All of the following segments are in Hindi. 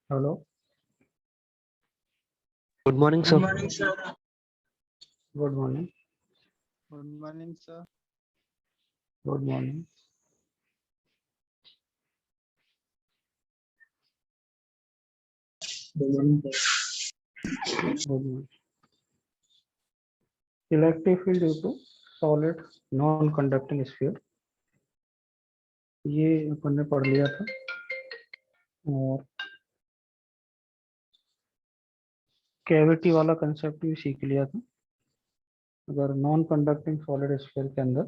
Hello, good morning sir. Good morning. Good morning sir. Good morning. Good morning. Electric field due to solid non conducting sphere, ये अपन ने पढ़ लिया था। और कैविटी वाला कंसेप्ट भी सीख लिया था। अगर नॉन कंडक्टिंग सॉलिड स्फीयर के अंदर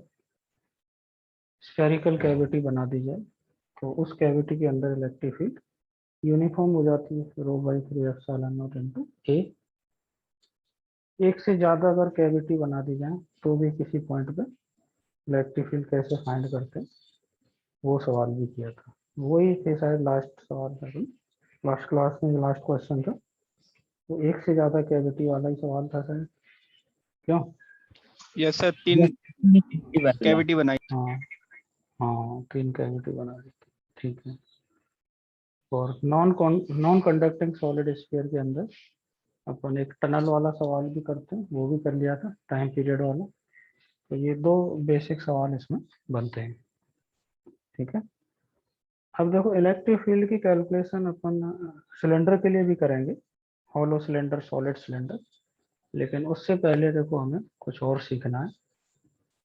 स्फेरिकल कैविटी बना दी जाए तो उस कैविटी के अंदर इलेक्ट्रिक फील्ड यूनिफॉर्म हो जाती है, रो बाई 3 एप्सिलॉन नॉट इनटू ए। एक से ज्यादा अगर कैविटी बना दी जाए तो भी किसी पॉइंट पे इलेक्ट्रिक फील्ड कैसे फाइंड करते हैं वो सवाल भी किया था। वही थे शायद लास्ट सवाल था, लास्ट क्लास में लास्ट क्वेश्चन था। तो एक से ज्यादा कैविटी वाला ही सवाल था शायद। क्यों? यस सर, 3 कैविटी बनाई। हाँ हाँ, 3 कैविटी बना दी थी। ठीक है। और नॉन कंडक्टिंग सॉलिड स्फीयर के अंदर अपन एक टनल वाला सवाल भी करते हैं, वो भी कर लिया था, टाइम पीरियड वाला। तो ये 2 बेसिक सवाल इसमें बनते हैं। ठीक है। अब देखो, इलेक्ट्रिक फील्ड की कैलकुलेशन अपन सिलेंडर के लिए भी करेंगे, हॉलो सिलेंडर, सॉलिड सिलेंडर। लेकिन उससे पहले देखो हमें कुछ और सीखना है।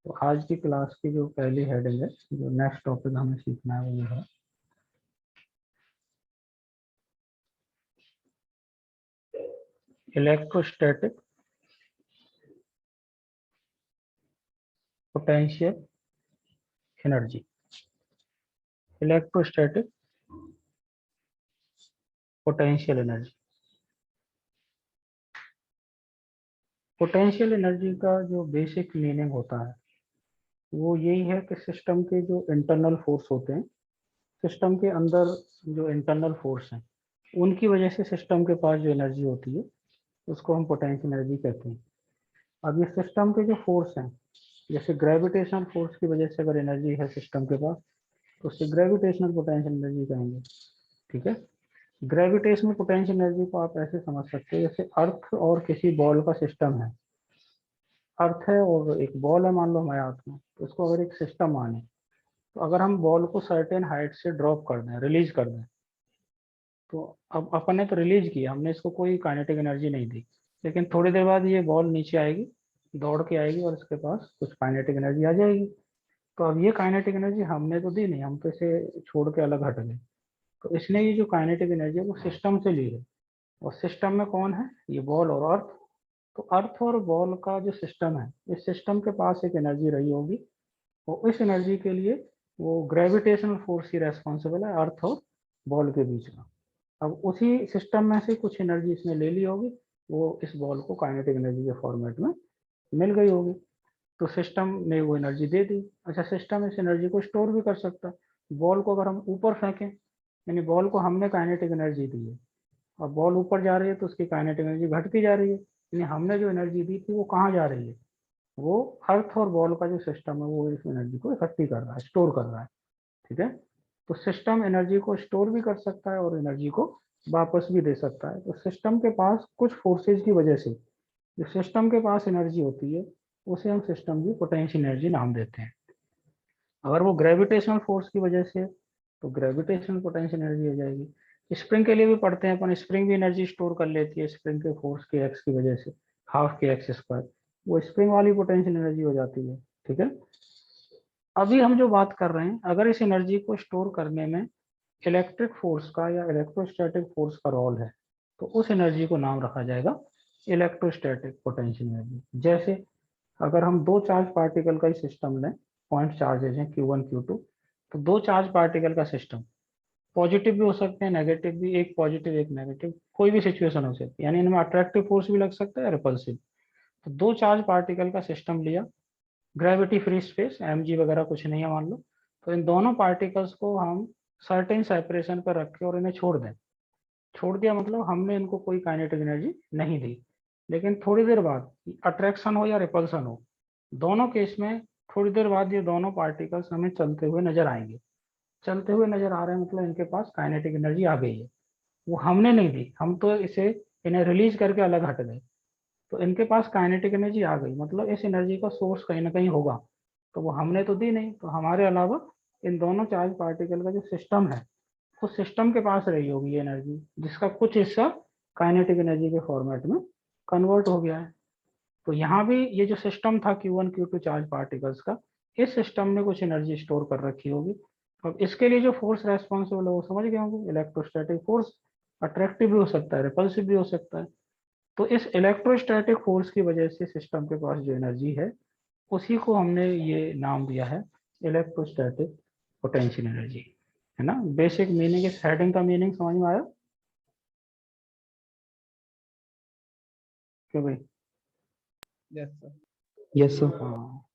तो आज की क्लास की जो पहली हेडिंग है, जो नेक्स्ट टॉपिक हमें सीखना है, वो ये है electrostatic potential energy. Electrostatic potential energy. Potential energy का जो बेसिक मीनिंग होता है वो यही है कि सिस्टम के जो इंटरनल फोर्स होते हैं, सिस्टम के अंदर जो इंटरनल फोर्स हैं, उनकी वजह से सिस्टम के पास जो एनर्जी होती है उसको हम पोटेंशियल एनर्जी कहते हैं। अब ये सिस्टम के जो फोर्स हैं, जैसे ग्रेविटेशनल फोर्स की वजह से अगर एनर्जी है सिस्टम के पास तो उससे ग्रेविटेशनल पोटेंशियल एनर्जी कहेंगे। ठीक है। ग्रेविटेशनल पोटेंशियल एनर्जी को आप ऐसे समझ सकते हो, जैसे अर्थ और किसी बॉल का सिस्टम है। अर्थ है और एक बॉल है मान लो हमारे हाथ में, तो उसको अगर एक सिस्टम माने, तो अगर हम बॉल को सर्टेन हाइट से ड्रॉप कर दें, रिलीज कर दें, तो अब अपन ने तो रिलीज किया, हमने इसको कोई काइनेटिक एनर्जी नहीं दी। लेकिन थोड़ी देर बाद ये बॉल नीचे आएगी, दौड़ के आएगी और इसके पास कुछ काइनेटिक एनर्जी आ जाएगी। तो अब ये काइनेटिक एनर्जी हमने तो दी नहीं, हम तो इसे छोड़ के अलग हट गए। तो इसने ये जो काइनेटिक एनर्जी है वो सिस्टम से ली है। और सिस्टम में कौन है? ये बॉल और अर्थ। तो अर्थ और बॉल का जो सिस्टम है, इस सिस्टम के पास एक एनर्जी रही होगी, और इस एनर्जी के लिए वो ग्रेविटेशनल फोर्स ही रेस्पॉन्सिबल है अर्थ और बॉल के बीच में। अब उसी सिस्टम में से कुछ एनर्जी इसने ले ली होगी, वो इस बॉल को काइनेटिक एनर्जी के फॉर्मेट में मिल गई होगी, तो सिस्टम ने वो एनर्जी दे दी। अच्छा, सिस्टम इस एनर्जी को स्टोर भी कर सकता है। बॉल को अगर हम ऊपर फेंकें, यानी बॉल को हमने काइनेटिक एनर्जी दी है, और बॉल ऊपर जा रही है तो उसकी काइनेटिक एनर्जी घटती जा रही है, यानी हमने जो एनर्जी दी थी वो कहाँ जा रही है, वो अर्थ और बॉल का जो सिस्टम है वो इस एनर्जी को इकट्ठी कर रहा है, स्टोर कर रहा है। ठीक है, तो सिस्टम एनर्जी को स्टोर भी कर सकता है और एनर्जी को वापस भी दे सकता है। तो सिस्टम के पास कुछ फोर्सेज की वजह से जो सिस्टम के पास एनर्जी होती है, उसे हम सिस्टम की पोटेंशियल एनर्जी नाम देते हैं। अगर वो ग्रेविटेशनल फोर्स की वजह से, तो ग्रेविटेशनल पोटेंशियल एनर्जी हो जाएगी। स्प्रिंग के लिए भी पढ़ते हैं अपन, स्प्रिंग भी एनर्जी स्टोर कर लेती है स्प्रिंग के फोर्स के एक्स की वजह से, हाफ के एक्स स्क्वायर, वो स्प्रिंग वाली पोटेंशियल एनर्जी हो जाती है। ठीक है, अभी हम जो बात कर रहे हैं, अगर इस एनर्जी को स्टोर करने में इलेक्ट्रिक फोर्स का या इलेक्ट्रोस्टैटिक फोर्स का रोल है, तो उस एनर्जी को नाम रखा जाएगा इलेक्ट्रोस्टैटिक पोटेंशियल एनर्जी। जैसे अगर हम दो चार्ज पार्टिकल का ही सिस्टम लें, पॉइंट चार्जेज हैं Q1 Q2, तो दो चार्ज पार्टिकल का सिस्टम, पॉजिटिव भी हो सकते हैं नेगेटिव भी, एक पॉजिटिव एक नेगेटिव, कोई भी सिचुएशन हो सकती है, यानी इनमें अट्रैक्टिव फोर्स भी लग सकता है, रिपल्सिव। तो दो चार्ज पार्टिकल का सिस्टम लिया, ग्रेविटी फ्री स्पेस, mg वगैरह कुछ नहीं है मान लो, तो इन दोनों पार्टिकल्स को हम सर्टेन सेपरेशन पर रखें और इन्हें छोड़ दें। छोड़ दिया मतलब हमने इनको कोई काइनेटिक एनर्जी नहीं दी, लेकिन थोड़ी देर बाद अट्रैक्शन हो या रिपल्सन हो, दोनों केस में थोड़ी देर बाद ये दोनों पार्टिकल्स हमें चलते हुए नजर आएंगे। चलते हुए नजर आ रहे हैं मतलब इनके पास काइनेटिक एनर्जी आ गई है, वो हमने नहीं दी, हम तो इसे इन्हें रिलीज करके अलग हट गए, तो इनके पास काइनेटिक एनर्जी आ गई, मतलब इस एनर्जी का सोर्स कहीं ना कहीं होगा, तो वो हमने तो दी नहीं, तो हमारे अलावा इन दोनों चार्ज पार्टिकल का जो सिस्टम है, उस सिस्टम के पास रही होगी ये एनर्जी, जिसका कुछ हिस्सा काइनेटिक एनर्जी के फॉर्मेट में कन्वर्ट हो गया है। तो यहाँ भी ये जो सिस्टम था Q1 Q2 चार्ज पार्टिकल्स का, इस सिस्टम ने कुछ एनर्जी स्टोर कर रखी होगी। अब इसके लिए जो फोर्स रेस्पॉन्सिबल है वो समझ गए होंगे, इलेक्ट्रोस्टैटिक फोर्स, अट्रैक्टिव भी हो सकता है, रिपल्सिव भी हो सकता है। तो इस इलेक्ट्रोस्टैटिक फोर्स की वजह से सिस्टम के पास जो एनर्जी है, उसी को हमने ये नाम दिया है इलेक्ट्रोस्टैटिक पोटेंशियल एनर्जी, है ना। बेसिक मीनिंग, इस हेडिंग का मीनिंग समझ में आया क्यों भाई? Yes, sir. Yes sir. हाँ,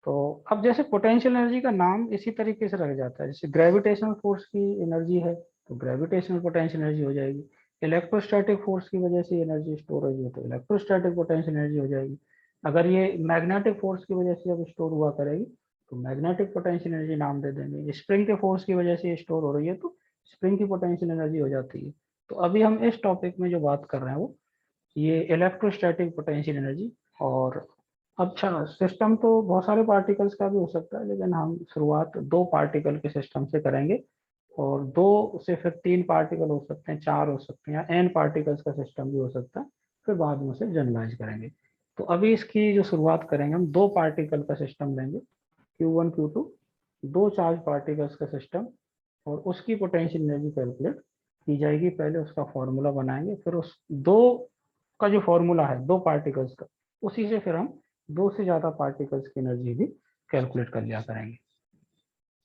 तो अब जैसे पोटेंशियल एनर्जी का नाम इसी तरीके से रख जाता है, जैसे ग्रेविटेशनल फोर्स की एनर्जी है तो ग्रेविटेशनल पोटेंशियल एनर्जी हो जाएगी, इलेक्ट्रोस्टैटिक फोर्स की वजह से एनर्जी स्टोर हो है तो इलेक्ट्रोस्टैटिक पोटेंशियल एनर्जी हो जाएगी। अगर ये मैग्नेटिक फोर्स की वजह से जब स्टोर हुआ करेगी तो मैग्नेटिक पोटेंशियल एनर्जी नाम दे देंगे। स्प्रिंग के फोर्स की वजह से ये स्टोर हो रही है तो स्प्रिंग की पोटेंशियल एनर्जी हो जाती है। तो अभी हम इस टॉपिक में जो बात कर रहे हैं वो ये इलेक्ट्रोस्टैटिक पोटेंशियल एनर्जी। और अच्छा, सिस्टम तो बहुत सारे पार्टिकल्स का भी हो सकता है, लेकिन हम शुरुआत दो पार्टिकल के सिस्टम से करेंगे, और दो से फिर तीन पार्टिकल हो सकते हैं, चार हो सकते हैं, या एन पार्टिकल्स का सिस्टम भी हो सकता है, फिर बाद में उसे जनरलाइज करेंगे। तो अभी इसकी जो शुरुआत करेंगे, हम दो पार्टिकल का सिस्टम लेंगे, Q1 Q2, दो चार्ज पार्टिकल्स का सिस्टम, और उसकी पोटेंशियल एनर्जी कैलकुलेट की जाएगी। पहले उसका फॉर्मूला बनाएंगे, फिर उस दो का जो फॉर्मूला है दो पार्टिकल्स का, उसी से फिर हम दो से ज्यादा पार्टिकल्स की एनर्जी भी कैलकुलेट कर लिया करेंगे।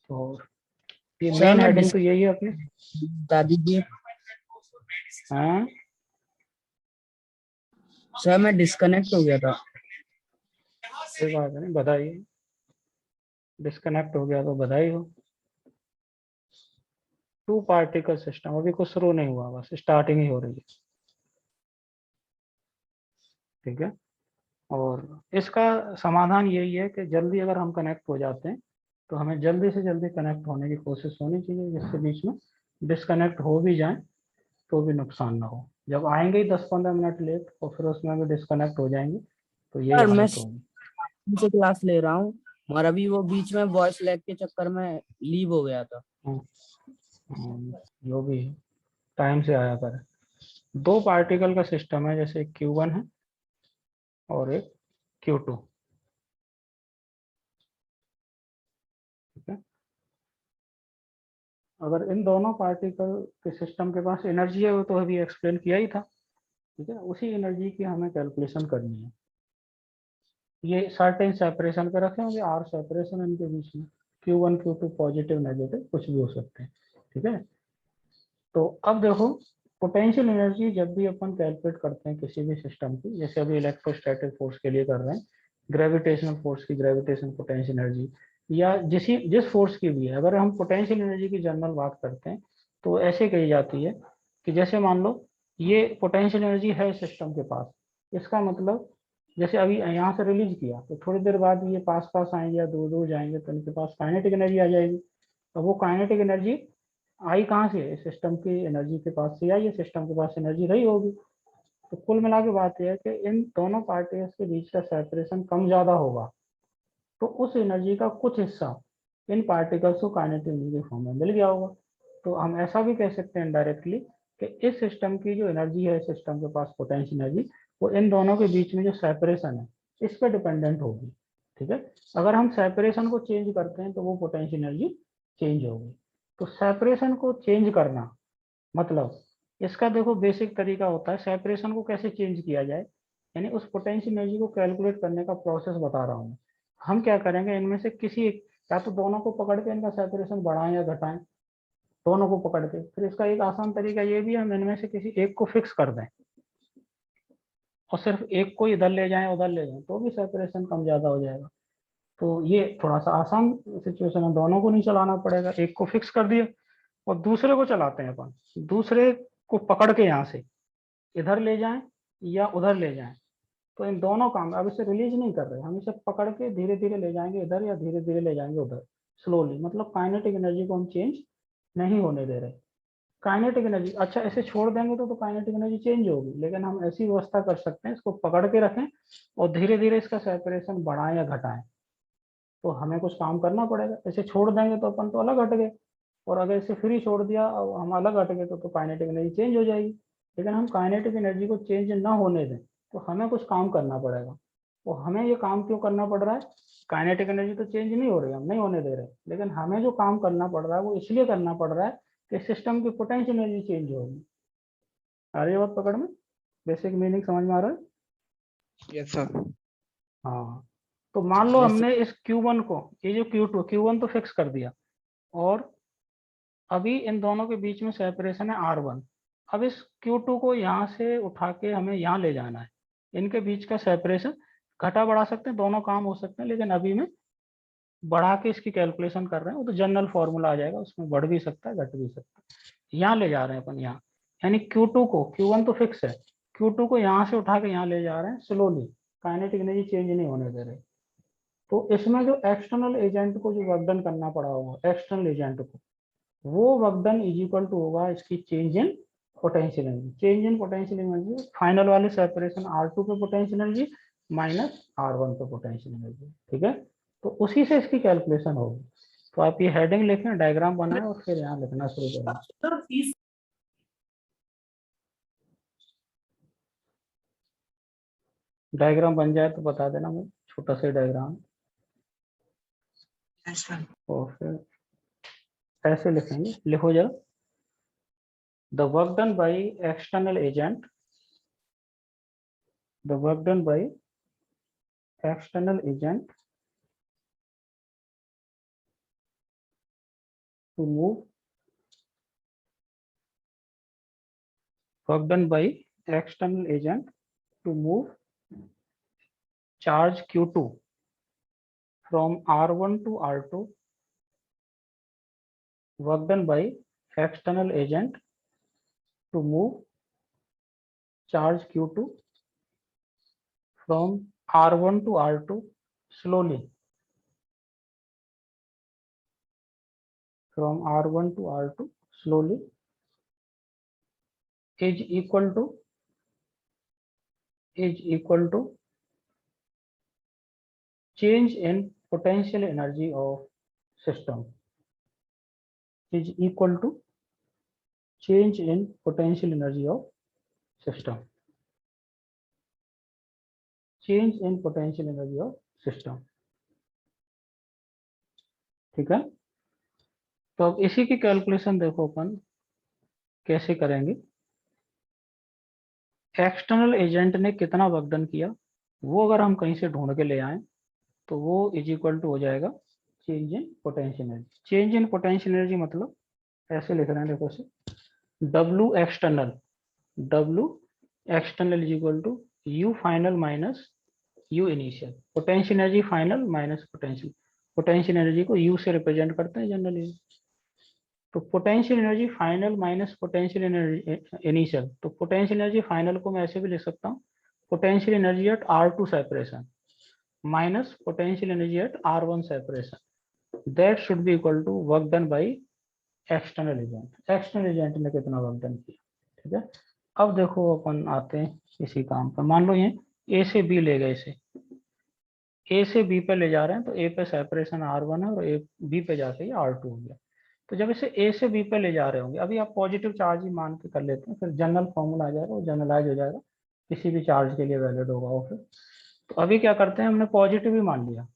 तो ये सर मेन मैं हेडिंग तो यही है अपनी। बता दीजिए। हाँ, सर मैं डिस्कनेक्ट हो गया था। कोई बात नहीं, बधाई। डिस्कनेक्ट हो गया तो बधाई हो। टू पार्टिकल सिस्टम अभी कुछ शुरू नहीं हुआ, बस स्टार्टिंग ही हो रही है। ठीक है, और इसका समाधान यही है कि जल्दी अगर हम कनेक्ट हो जाते हैं तो हमें जल्दी से जल्दी कनेक्ट होने की कोशिश होनी चाहिए, जिससे बीच में डिस्कनेक्ट हो भी जाए तो भी नुकसान ना हो। जब आएंगे ही 10-15 मिनट लेट और फिर उसमें भी डिस्कनेक्ट हो जाएंगे तो यही सर मैं हालत होगी। से क्लास ले रहा हूँ और अभी वो बीच में वॉइस लैग के चक्कर में लीव हो गया था। हम्म, जो भी टाइम से आया कर। दो पार्टिकल का सिस्टम है, जैसे Q1 है और एक Q2। ठीक है, अगर इन दोनों पार्टिकल के सिस्टम के पास एनर्जी है, वो तो अभी एक्सप्लेन किया ही था, ठीक है, उसी एनर्जी की हमें कैलकुलेशन करनी है। ये सर्टेन सेपरेशन पे रखे होंगे, आर सेपरेशन इनके बीच में, Q1 Q2 पॉजिटिव नेगेटिव कुछ भी हो सकते हैं। ठीक है, तो अब देखो पोटेंशियल एनर्जी जब भी अपन कैलकुलेट करते हैं किसी भी सिस्टम की, जैसे अभी इलेक्ट्रोस्टैटिक फोर्स के लिए कर रहे हैं, ग्रेविटेशनल फोर्स की ग्रेविटेशन पोटेंशियल एनर्जी, या जिस फोर्स की भी है, अगर हम पोटेंशियल एनर्जी की जनरल बात करते हैं तो ऐसे कही जाती है कि जैसे मान लो ये पोटेंशियल एनर्जी है सिस्टम के पास, इसका मतलब जैसे अभी यहाँ से रिलीज किया तो थोड़ी देर बाद ये पास पास आएंगे या दूर दूर जाएंगे तो इनके पास काइनेटिक एनर्जी आ जाएगी। अब वो काइनेटिक एनर्जी आई कहाँ से, सिस्टम की एनर्जी के पास से आई, सिस्टम के पास एनर्जी रही होगी। तो कुल मिला के बात यह है कि इन दोनों पार्टिकल्स के बीच का सेपरेशन कम ज्यादा होगा, तो उस एनर्जी का कुछ हिस्सा इन पार्टिकल्स को काइनेटिक एनर्जी के फॉर्म में मिल गया होगा। तो हम ऐसा भी कह सकते हैं इनडायरेक्टली कि इस सिस्टम की जो एनर्जी है, सिस्टम के पास पोटेंशियल एनर्जी, वो इन दोनों के बीच में जो सेपरेशन है इस पर डिपेंडेंट होगी। ठीक है, अगर हम सेपरेशन को चेंज करते हैं तो वो पोटेंशियल एनर्जी चेंज होगी। तो सेपरेशन को चेंज करना मतलब, इसका देखो बेसिक तरीका होता है सेपरेशन को कैसे चेंज किया जाए, यानी उस पोटेंशियल एनर्जी को कैलकुलेट करने का प्रोसेस बता रहा हूँ। हम क्या करेंगे, इनमें से किसी एक, या तो दोनों को पकड़ के इनका सेपरेशन बढ़ाएं या घटाएं, दोनों को पकड़ के। फिर इसका एक आसान तरीका ये भी है, हम इनमें से किसी एक को फिक्स कर दें और सिर्फ एक को इधर ले जाएं उधर ले जाएं, तो भी सेपरेशन कम ज्यादा हो जाएगा। तो ये थोड़ा सा आसान सिचुएशन है, दोनों को नहीं चलाना पड़ेगा, एक को फिक्स कर दिया और दूसरे को चलाते हैं अपन, दूसरे को पकड़ के यहाँ से इधर ले जाएं या उधर ले जाएं। तो इन दोनों काम, अब इसे रिलीज नहीं कर रहे, हम इसे पकड़ के धीरे धीरे ले जाएंगे इधर या धीरे धीरे ले जाएंगे उधर, स्लोली, मतलब काइनेटिक एनर्जी को हम चेंज नहीं होने दे रहे। काइनेटिक एनर्जी, अच्छा इसे छोड़ देंगे तो काइनेटिक एनर्जी चेंज होगी, लेकिन हम ऐसी व्यवस्था कर सकते हैं, इसको पकड़ के रखें और धीरे धीरे इसका सेपरेशन बढ़ाएं या घटाएं। तो हमें कुछ काम करना पड़ेगा, इसे छोड़ देंगे तो अपन तो अलग हट गए, और अगर इसे फ्री छोड़ दिया और हम अलग हट गए तो काइनेटिक एनर्जी चेंज हो जाएगी। लेकिन हम काइनेटिक एनर्जी को चेंज ना होने दें तो हमें कुछ काम करना पड़ेगा। और हमें ये काम क्यों करना पड़ रहा है, काइनेटिक एनर्जी तो चेंज नहीं हो रही, हम नहीं होने दे रहे, लेकिन हमें जो काम करना पड़ रहा है वो इसलिए करना पड़ रहा है कि सिस्टम की पोटेंशियल एनर्जी चेंज होगी। आ रही है बात पकड़ में, बेसिक मीनिंग समझ में आ रहा है? Yes, sir. हाँ, तो मान लो हमने इस Q1 को, ये जो Q2, Q1 तो फिक्स कर दिया, और अभी इन दोनों के बीच में सेपरेशन है R1। अब इस Q2 को यहाँ से उठा के हमें यहाँ ले जाना है, इनके बीच का सेपरेशन घटा बढ़ा सकते हैं, दोनों काम हो सकते हैं, लेकिन अभी में बढ़ा के इसकी कैलकुलेशन कर रहे हैं, वो तो जनरल फॉर्मूला आ जाएगा, उसमें बढ़ भी सकता है घट भी सकता है। यहाँ ले जा रहे हैं अपन यहाँ, यानी Q2 को, Q1 तो फिक्स है, Q2 को यहाँ से उठा के यहाँ ले जा रहे हैं स्लोली, काइनेटिक एनर्जी चेंज नहीं होने दे रहे। तो इसमें जो एक्सटर्नल एजेंट को जो वर्क डन करना पड़ा होगा, एक्सटर्नल एजेंट को, वो work done is equal to होगा इसकी change in potential energy. Change in potential energy final वाले सेपरेशन R2 पे पोटेंशियल एनर्जी माइनस R1 पे पोटेंशियल एनर्जी। ठीक है, तो उसी से इसकी कैलकुलेशन होगी। तो आप ये हेडिंग लिखें, डायग्राम बनाएं और फिर यहाँ लिखना शुरू करें। डायग्राम बन जाए तो बता देना मुझे, छोटा सा डायग्राम। और फिर ऐसे लिखेंगे, लिखो जरा, the work done by external agent, the work done by external agent to move, work done by external agent to move charge Q2 from R1 to R2, work done by external agent to move charge Q2 from R1 to R2 slowly, from R1 to R2 slowly, is equal to change in potential energy of system, is equal to change in potential energy of system, change in potential energy of system। ठीक है, तो अब इसी की कैलकुलेशन देखो अपन कैसे करेंगे। एक्सटर्नल एजेंट ने कितना वर्क डन किया, वो अगर हम कहीं से ढूंढ के ले आए तो वो इज इक्वल टू हो जाएगा change in potential energy. Change in potential energy मतलब ऐसे लिख रहे हैं, देखो से W external is equal to U final minus U initial. Potential energy final minus potential energy को यू से रिप्रेजेंट करते हैं जनरली। तो potential energy final minus potential energy initial, तो पोटेंशियल एनर्जी फाइनल को मैं ऐसे भी लिख सकता हूँ, potential energy at R2 separation minus potential energy eight R1 separation, that should be equal to work done by external agent. External agent ने कितना वर्क डन किया, ठीक है। अब देखो अपन आते हैं इसी काम पर। मान लो ये ए से बी ले गए, इसे ए से बी पे ले जा रहे हैं, तो ए पे सेपरेशन R1 है और ए बी पे जाके ये R2 हो गया। तो जब इसे ए से बी पे ले जा रहे होंगे, अभी आप पॉजिटिव चार्ज ही मान के कर लेते हैं, फिर जनरल फॉर्मूला आ जाएगा, वो जनरलाइज हो जाएगा, किसी भी चार्ज के लिए वैलिड होगा वो। फिर तो अभी क्या करते हैं, हमने पॉजिटिव ही मान लिया,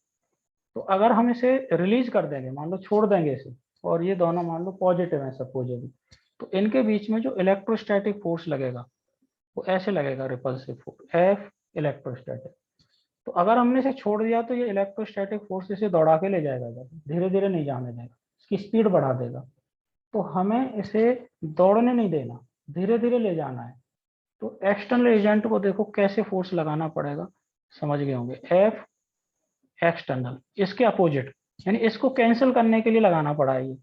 तो अगर हम इसे रिलीज कर देंगे, मान लो छोड़ देंगे इसे, और ये दोनों मान लो पॉजिटिव है सपोज, तो इनके बीच में जो इलेक्ट्रोस्टैटिक फोर्स लगेगा वो ऐसे लगेगा, रिपल्सिव फोर्स एफ इलेक्ट्रोस्टैटिक। तो अगर हमने इसे छोड़ दिया तो ये इलेक्ट्रोस्टैटिक फोर्स इसे दौड़ा के ले जाएगा, धीरे धीरे नहीं जाने देगा, इसकी स्पीड बढ़ा देगा। तो हमें इसे दौड़ने नहीं देना, धीरे धीरे ले जाना है। तो एक्सटर्नल एजेंट को देखो कैसे फोर्स लगाना पड़ेगा, समझ गए होंगे। एफ एक्सटर्नल, इसके अपोजिट, यानी इसको कैंसिल करने के लिए लगाना पड़ा है।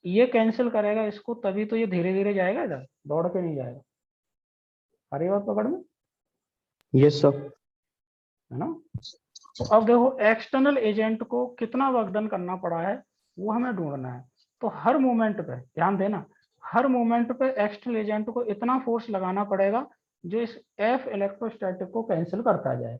ये कैंसिल करेगा इसको, तभी तो ये धीरे धीरे जाएगा, इधर दौड़ के नहीं जाएगा। अरे बात पकड़ में, यस सर। है ना। तो अब देखो एक्सटर्नल एजेंट को कितना वर्क डन करना पड़ा है वो हमें ढूंढना है। तो हर मोमेंट पे ध्यान देना, हर मोमेंट पे एक्सटर्नल एजेंट को इतना फोर्स लगाना पड़ेगा जो इस एफ इलेक्ट्रोस्टैटिक को कैंसिल करता जाए,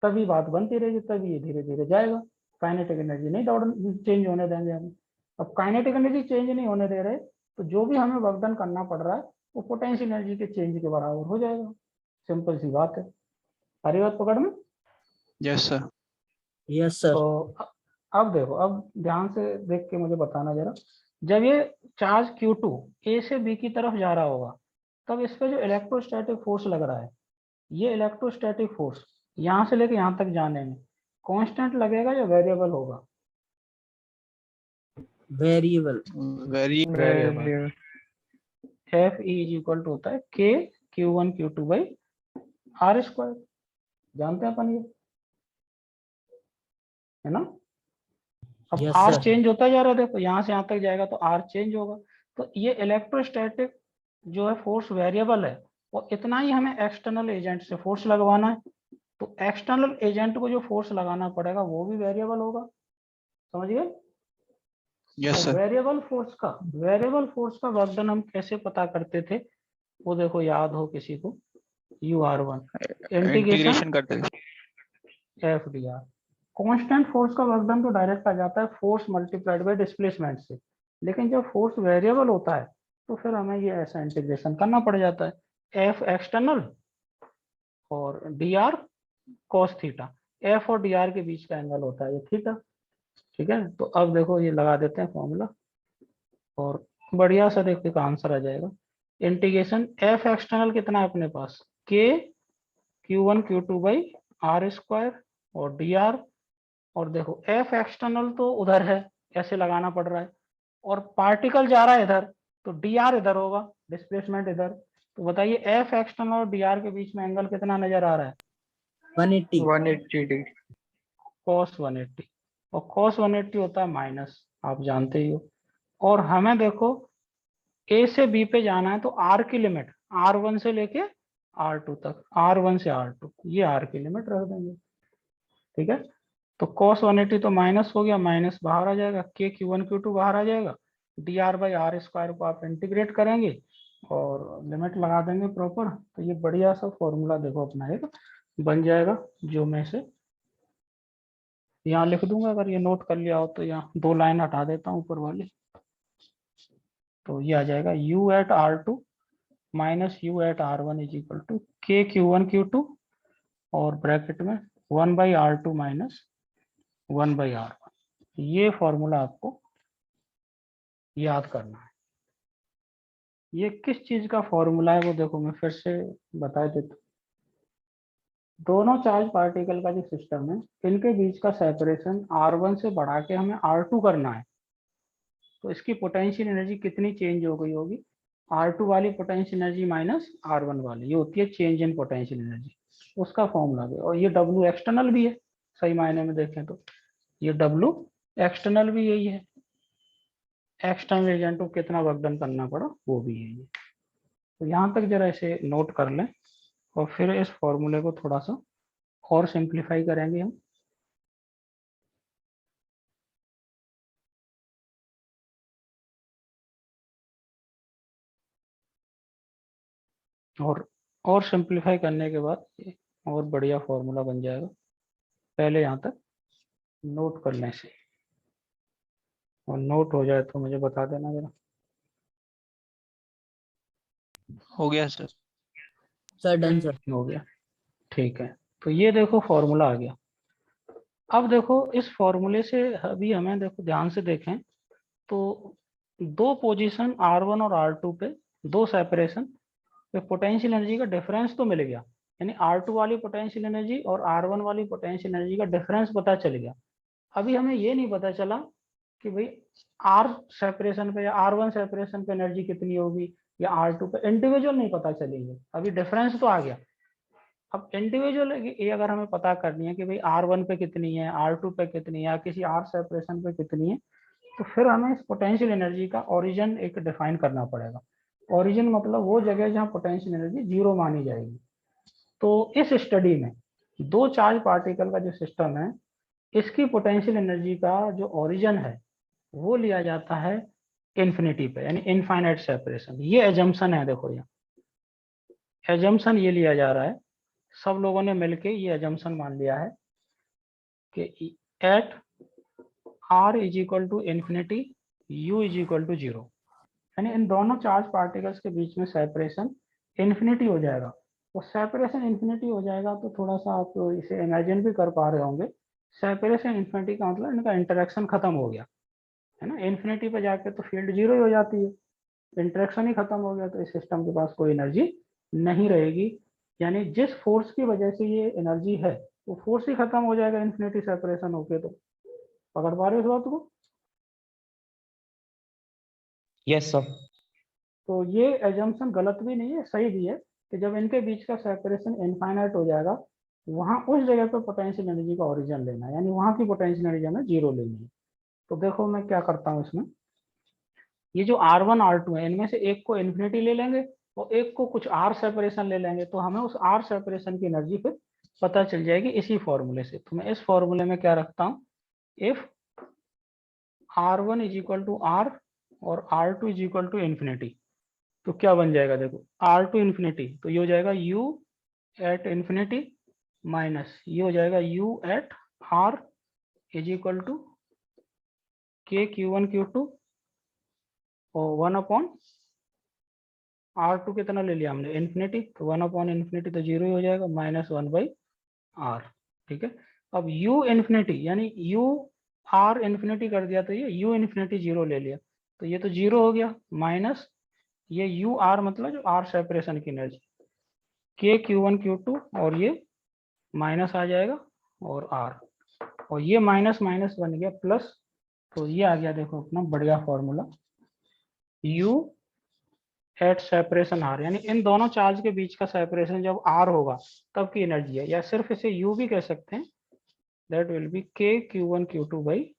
तभी बात बनती रहेगी, तभी ये धीरे धीरे जाएगा। काइनेटिक एनर्जी नहीं दौड़ चेंज होने देंगे हम। अब काइनेटिक एनर्जी चेंज नहीं होने दे रहे, तो जो भी हमें वर्क डन करना पड़ रहा है वो पोटेंशियल एनर्जी के चेंज के बराबर हो जाएगा। सिंपल सी बात है। सारी बात पकड़ में। Yes sir. Yes sir. तो अब देखो, अब ध्यान से देख के मुझे बताना जरा, जब ये चार्ज Q2 ए से बी की तरफ जा रहा होगा, तब इस पे जो इलेक्ट्रोस्टैटिक फोर्स लग रहा है, ये इलेक्ट्रोस्टैटिक फोर्स यहाँ से लेके यहाँ तक जाने में कांस्टेंट लगेगा या वेरिएबल होगा? Variable. Variable. F E is equal to होता है के Q1 Q2 by R square, जानते हैं अपन ये, है ना। अब Yes, R sir. चेंज होता जा रहा है, देखो यहाँ से यहाँ तक जाएगा तो R चेंज होगा। तो ये इलेक्ट्रोस्टैटिक जो है फोर्स वेरिएबल है, और इतना ही हमें एक्सटर्नल एजेंट से फोर्स लगवाना है। तो एक्सटर्नल एजेंट को जो फोर्स लगाना पड़ेगा वो भी वेरिएबल होगा, समझ गए। Yes sir. वेरिएबल फोर्स का वर्क डन हम कैसे पता करते थे, वो देखो याद हो किसी को, UR1 इंटीग्रेशन करते हैं। F D R. Constant force का वर्क डन तो डायरेक्ट आ जाता है फोर्स मल्टीप्लाइड बाय डिस्प्लेसमेंट से, लेकिन जब फोर्स वेरिएबल होता है तो फिर हमें ये ऐसा इंटीग्रेशन करना पड़ जाता है। एफ एक्सटर्नल और D R cos theta, F और डी आर के बीच का एंगल होता है ये थीटा, ठीक है। तो अब देखो ये लगा देते हैं फॉर्मूला, और बढ़िया सा देखते का आंसर आ जाएगा। इंटीग्रेशन एफ एक्सटर्नल कितना है अपने पास, के Q1 Q2 by R square और डी आर, और देखो एफ एक्सटर्नल तो उधर है, ऐसे लगाना पड़ रहा है, और पार्टिकल जा रहा है इधर, तो डी आर इधर होगा, डिस्प्लेसमेंट इधर। तो बताइए एफ एक्सटर्नल और डी आर के बीच में एंगल कितना नजर आ रहा है? 180। 180 डिग्री। cos 180, और cos 180 होता है माइनस, आप जानते ही हो। और हमें देखो ए से बी पे जाना है, तो आर की लिमिट R1 से लेके R2 तक, R1 से R2, ये आर की लिमिट रख देंगे, ठीक है। तो cos 180 तो माइनस हो गया, माइनस बाहर आ जाएगा, के Q1 Q2 बाहर आ जाएगा, D R by R square को आप इंटीग्रेट करेंगे और लिमिट लगा देंगे प्रॉपर। तो ये बढ़िया सा फॉर्मूला देखो अपना एक बन जाएगा, जो मैं से यहाँ लिख दूंगा, अगर ये नोट कर लिया हो तो यहाँ 2 लाइन हटा देता हूँ ऊपर वाली। तो ये आ जाएगा u at R2 minus u at R1 is equal to K Q1 Q2 और ब्रैकेट में 1 by R2 minus 1 by R1। ये फॉर्मूला आपको याद करना है, ये किस चीज का फॉर्मूला है वो देखो, मैं फिर से बता देता हूँ। दोनों चार्ज पार्टिकल का जो सिस्टम है, इनके बीच का सेपरेशन R1 से बढ़ा के हमें R2 करना है। तो इसकी पोटेंशियल एनर्जी कितनी चेंज हो गई होगी, R2 वाली पोटेंशियल एनर्जी माइनस R1 वाली, ये होती है चेंज इन पोटेंशियल एनर्जी। उसका फॉर्मूला भी, और ये W एक्सटर्नल भी है, सही मायने में देखें तो ये W एक्सटर्नल भी यही है, एक्सटर्नल एजेंट को कितना वर्क डन करना पड़ा वो भी यही है। तो यहाँ तक जरा इसे नोट कर लें, और फिर इस फॉर्मूले को थोड़ा सा और सिंप्लीफाई करेंगे हम। और सिंप्लीफाई करने के बाद ये और बढ़िया फॉर्मूला बन जाएगा। पहले यहाँ तक नोट कर लें इसे, और नोट हो जाए तो मुझे बता देना जरा। हो गया सर। Sir done sir. हो गया, ठीक है। तो ये देखो फॉर्मूला आ गया। अब देखो इस फॉर्मूले से अभी हमें देखो ध्यान से देखें तो दो पोजीशन R1 और R2 पे, दो सेपरेशन पे पोटेंशियल एनर्जी का डिफरेंस तो मिल गया, यानी R2 वाली पोटेंशियल एनर्जी और R1 वाली पोटेंशियल एनर्जी का डिफरेंस पता चल गया। अभी हमें ये नहीं पता चला कि भाई R सेपरेशन पे या R1 सेपरेशन पे एनर्जी कितनी होगी, या R2 पे, इंडिविजुअल नहीं पता चलेंगे। अभी डिफरेंस तो आ गया, अब इंडिविजुअल ये अगर हमें पता करनी है कि भाई R1 पे कितनी है, R2 पे कितनी है, या किसी R सेपरेशन पे कितनी है, तो फिर हमें इस पोटेंशियल एनर्जी का ओरिजिन एक डिफाइन करना पड़ेगा। ओरिजिन मतलब वो जगह जहाँ पोटेंशियल एनर्जी जीरो मानी जाएगी। तो इस स्टडी में दो चार्ज पार्टिकल का जो सिस्टम है, इसकी पोटेंशियल एनर्जी का जो ओरिजिन है वो लिया जाता है इन्फिनिटी पे, यानी इनफाइनाइट सेपरेशन। ये एजम्पशन है, देखो यहाँ एजम्पशन ये लिया जा रहा है, सब लोगों ने मिलके ये एजम्पशन मान लिया है कि at R is equal to infinity, U is equal to zero, यानी इन दोनों चार्ज पार्टिकल्स के बीच में सेपरेशन इन्फिनिटी हो जाएगा। तो सेपरेशन इन्फिनिटी हो जाएगा तो थोड़ा सा आप इसे इमेजिन भी कर पा रहे होंगे, सेपरेशन इन्फिनिटी का मतलब इनका इंटरेक्शन खत्म हो गया है ना। इन्फिनिटी पे जाके तो फील्ड जीरो ही हो जाती है, इंटरेक्शन ही खत्म हो गया, तो इस सिस्टम के पास कोई एनर्जी नहीं रहेगी। यानी जिस फोर्स की वजह से ये एनर्जी है वो फोर्स ही खत्म हो जाएगा इन्फिनिटी सेपरेशन होके। तो पकड़ पा रहे हो इस बात को? Yes sir. तो ये एजम्पशन गलत भी नहीं है, सही भी है, कि जब इनके बीच का सेपरेशन इनफाइनाइट हो जाएगा, वहां उस जगह पर पोटेंशियल एनर्जी का ओरिजिन लेना है, यानी वहां की पोटेंशियल एनर्जी हमें जीरो लेनी है। तो देखो मैं क्या करता हूँ इसमें, ये जो R1 R2 है इनमें से एक को इन्फिनिटी ले लेंगे और एक को कुछ R सेपरेशन ले लेंगे, तो हमें उस R सेपरेशन की एनर्जी फिर पता चल जाएगी इसी फॉर्मूले से। तो मैं इस फॉर्मूले में क्या रखता हूँ, if R1 is equal to R और R2 is equal to infinity, तो क्या बन जाएगा देखो, R2 इन्फिनिटी तो ये हो जाएगा U एट इन्फिनिटी माइनस ये हो जाएगा U at R is equal to K Q1 Q2 और 1 अपॉन R2 कितना ले लिया हमने इन्फिनिटी, तो 1 अपॉन इन्फिनिटी तो जीरो ही हो जाएगा, माइनस 1 बाई R। ठीक है, अब U इन्फिनिटी यानी U R इन्फिनिटी कर दिया तो ये U इन्फिनिटी जीरो ले लिया, तो ये तो जीरो हो गया, माइनस ये U R मतलब जो R सेपरेशन की एनर्जी K Q1 Q2 और ये माइनस आ जाएगा और R, और ये माइनस माइनस बन गया प्लस, तो ये आ गया देखो अपना बढ़िया formula, U at separation R, यानी इन दोनों चार्ज के बीच का सेपरेशन जब R होगा तब की एनर्जी है, या सिर्फ इसे U भी कह सकते हैं, that will B K Q1 Q2 by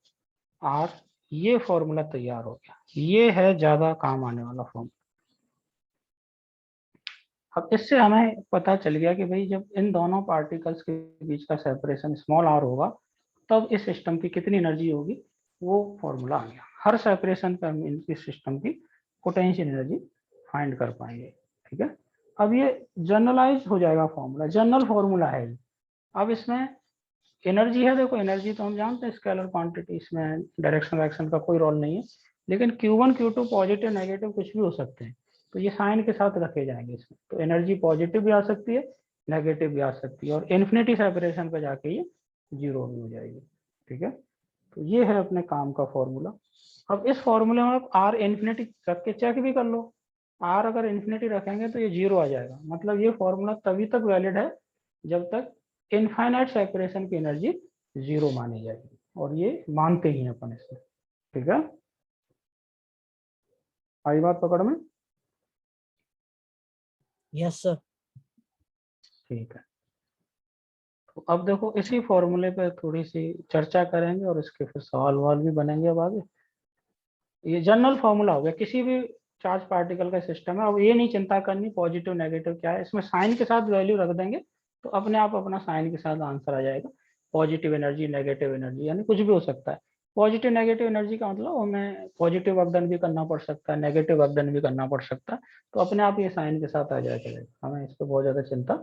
R। ये फॉर्मूला तैयार हो गया, ये है ज्यादा काम आने वाला फॉर्मूला। अब इससे हमें पता चल गया कि भाई जब इन दोनों पार्टिकल्स के बीच का सेपरेशन स्मॉल r होगा तब इस सिस्टम की कितनी एनर्जी होगी, वो फॉर्मूला आ गया। हर सेपरेशन पे हम इस सिस्टम की पोटेंशियल एनर्जी फाइंड कर पाएंगे। ठीक है, अब ये जनरलाइज हो जाएगा फॉर्मूला, जनरल फॉर्मूला है ये। अब इसमें एनर्जी है, देखो एनर्जी तो हम जानते हैं स्केलर क्वांटिटी, इसमें डायरेक्शन वायरेक्शन का कोई रोल नहीं है, लेकिन Q1 Q2 पॉजिटिव नेगेटिव कुछ भी हो सकते हैं, तो ये साइन के साथ रखे जाएंगे इसमें, तो एनर्जी पॉजिटिव भी आ सकती है नेगेटिव भी आ सकती है, और इन्फिनिटी सेपरेशन पर जाके ये जीरो भी हो जाएगी। ठीक है, तो ये है अपने काम का फॉर्मूला। अब इस फॉर्मूले में आप R इन्फिनिटी रख के चेक भी कर लो, आर अगर इन्फिनिटी रखेंगे तो ये 0 आ जाएगा। मतलब ये फॉर्मूला तभी तक वैलिड है जब तक इनफाइनाइट सेपरेशन की एनर्जी 0 मानी जाएगी, और ये मानते ही हैं अपन इसमें। ठीक है, आई बात पकड़ में? Yes sir. ठीक है, तो अब देखो इसी फॉर्मूले पे थोड़ी सी चर्चा करेंगे और इसके फिर सवाल वाल भी बनेंगे अब आगे। ये जनरल फॉर्मूला हो गया किसी भी चार्ज पार्टिकल का सिस्टम है। अब ये नहीं चिंता करनी पॉजिटिव नेगेटिव क्या है, इसमें साइन के साथ वैल्यू रख देंगे तो अपने आप अपना साइन के साथ आंसर आ जाएगा। पॉजिटिव एनर्जी, नेगेटिव एनर्जी, यानी कुछ भी हो सकता है। पॉजिटिव नेगेटिव एनर्जी का मतलब हमें पॉजिटिव वर्कडन भी करना पड़ सकता है, नेगेटिव वर्कडन भी करना पड़ सकता है, तो अपने आप ये साइन के साथ आ जाएगा, हमें इस पर बहुत ज्यादा चिंता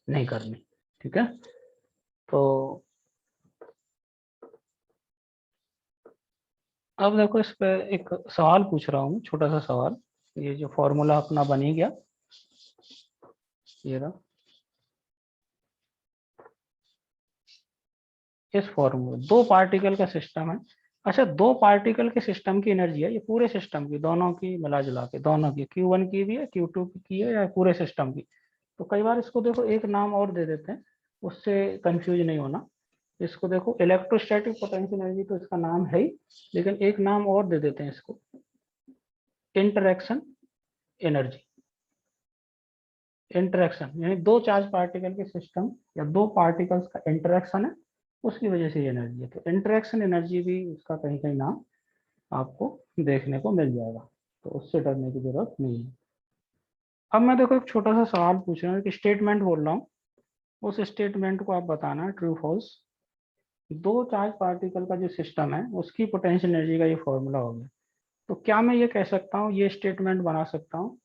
नहीं करनी। ठीक है, तो अब देखो इस पे एक सवाल पूछ रहा हूँ, छोटा सा सवाल। ये जो फॉर्मूला अपना बन ही गया, ये रहा। इस फॉर्मूले दो पार्टिकल का सिस्टम है। अच्छा, दो पार्टिकल के सिस्टम की एनर्जी है, ये पूरे सिस्टम की, दोनों की मिला जुला के, दोनों की, Q1 की भी है, Q2 की है, या पूरे सिस्टम की। तो कई बार इसको देखो एक नाम और दे देते हैं, उससे कंफ्यूज नहीं होना। इसको देखो इलेक्ट्रोस्टैटिक पोटेंशियल एनर्जी तो इसका नाम है ही, लेकिन एक नाम और दे देते हैं इसको, इंटरेक्शन एनर्जी। इंटरेक्शन यानी दो चार्ज पार्टिकल के सिस्टम या दो पार्टिकल्स का इंटरेक्शन है, उसकी वजह से ये एनर्जी है। तो इंटरेक्शन एनर्जी भी इसका कहीं कहीं नाम आपको देखने को मिल जाएगा, तो उससे डरने की जरूरत नहीं है। अब मैं देखो एक छोटा सा सवाल पूछ रहा हूँ, एक स्टेटमेंट बोल रहा हूँ, उस स्टेटमेंट को आप बताना है ट्रू फॉल्स। दो चार्ज पार्टिकल का जो सिस्टम है उसकी पोटेंशियल एनर्जी का ये फॉर्मूला हो गया। तो क्या मैं ये कह सकता हूँ, ये स्टेटमेंट बना सकता हूँ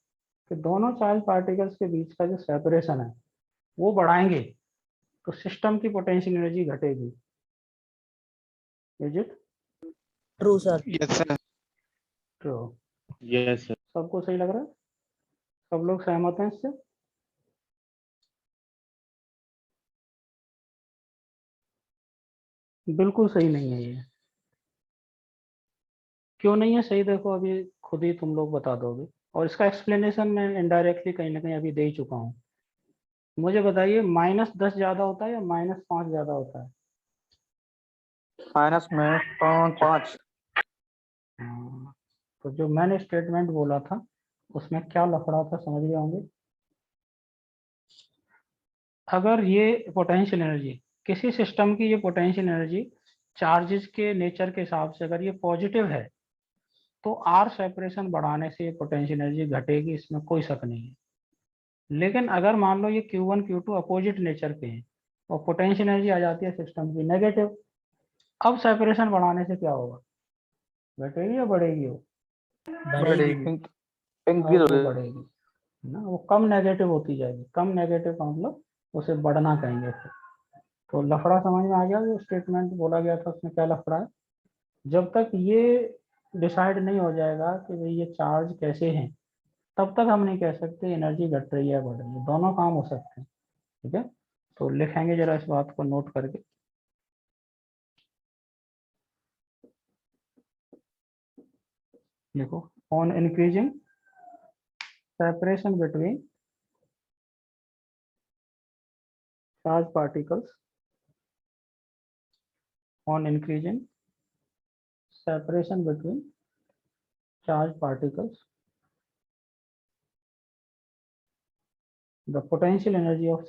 कि दोनों चार्ज पार्टिकल्स के बीच का जो सेपरेशन है वो बढ़ाएंगे तो सिस्टम की पोटेंशियल एनर्जी घटेगी। Is it true sir. Yes sir. True? Yes sir. सबको सही लग रहा है? सब लोग सहमत हैं इससे? बिल्कुल सही नहीं है ये। क्यों नहीं है सही? देखो अभी खुद ही तुम लोग बता दोगे, और इसका एक्सप्लेनेशन मैं इनडायरेक्टली कहीं ना कहीं अभी दे ही चुका हूँ। मुझे बताइए, -10 ज्यादा होता है या -5 ज्यादा होता है? माइनस में 5। हाँ, तो जो मैंने स्टेटमेंट बोला था उसमें क्या लफड़ा था समझ गए होंगे। अगर ये पोटेंशियल एनर्जी, किसी सिस्टम की ये पोटेंशियल एनर्जी चार्जेस के नेचर के हिसाब से अगर ये पॉजिटिव है तो आर सेपरेशन बढ़ाने से ये पोटेंशियल एनर्जी घटेगी, इसमें कोई शक नहीं है। लेकिन अगर मान लो ये Q1 Q2 अपोजिट नेचर के हैं और पोटेंशियल एनर्जी आ जाती है सिस्टम की नेगेटिव, अब सेपरेशन बढ़ाने से क्या होगा? घटेगी या बढ़ेगी वो? बढ़ेगी। इंक्रीज अब हो वो गई। बढ़ेगी ना, वो कम नेगेटिव होती जाएगी। कम नेगेटिव का मतलब उसे बढ़ना कहेंगे फिर। तो लफड़ा समझ में आ गया, जो स्टेटमेंट बोला गया था उसमें क्या लफड़ा है। जब तक ये डिसाइड नहीं हो जाएगा कि भाई ये चार्ज कैसे हैं, तब तक हम नहीं कह सकते एनर्जी घट रही है बढ़ रही है, दोनों काम हो सकते हैं। ठीक है, तो लिखेंगे जरा इस बात को नोट करके। देखो, on increasing separation between charge particles, on increasing separation between charged particles, the potential energy of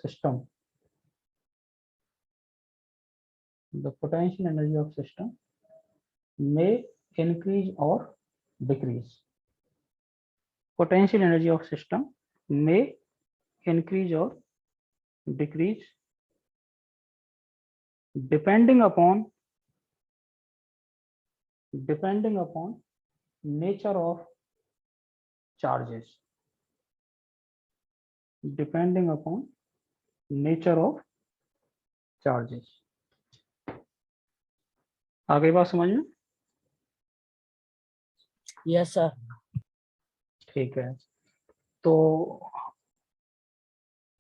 system may increase or decrease. Potential energy of system may increase or decrease depending upon nature of charges. Depending upon nature of charges. आ गई बात समझ में? Yes sir. ठीक है, तो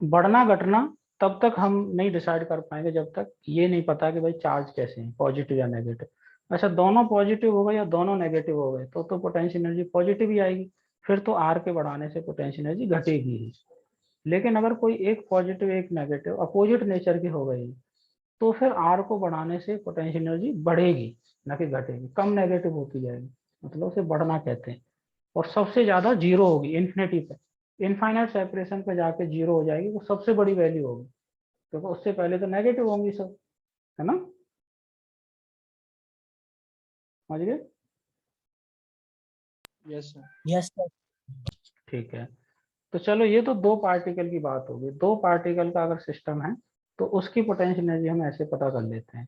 बढ़ना घटना तब तक हम नहीं डिसाइड कर पाएंगे जब तक ये नहीं पता कि भाई चार्ज कैसे हैं, पॉजिटिव या नेगेटिव। अच्छा, दोनों पॉजिटिव हो गए या दोनों नेगेटिव हो गए तो पोटेंशियल एनर्जी पॉजिटिव ही आएगी। फिर तो आर के बढ़ाने से पोटेंशियल एनर्जी घटेगी ही। लेकिन अगर कोई एक पॉजिटिव एक नेगेटिव अपोजिट नेचर की हो गई तो फिर आर को बढ़ाने से पोटेंशियल एनर्जी बढ़ेगी, ना कि घटेगी, कम नेगेटिव होती जाएगी, मतलब उसे बढ़ना कहते हैं। और सबसे ज्यादा जीरो होगी इन्फिनिटी पे, इनफाइनाइट सेपरेशन पे जाके जीरो हो जाएगी, वो सबसे बड़ी वैल्यू होगी, क्योंकि उससे पहले तो नेगेटिव होंगी सब, है ना, समझ गए? Yes sir. Yes sir. ठीक है, तो चलो ये तो दो पार्टिकल की बात होगी। दो पार्टिकल का अगर सिस्टम है तो उसकी पोटेंशियल एनर्जी हम ऐसे पता कर लेते हैं।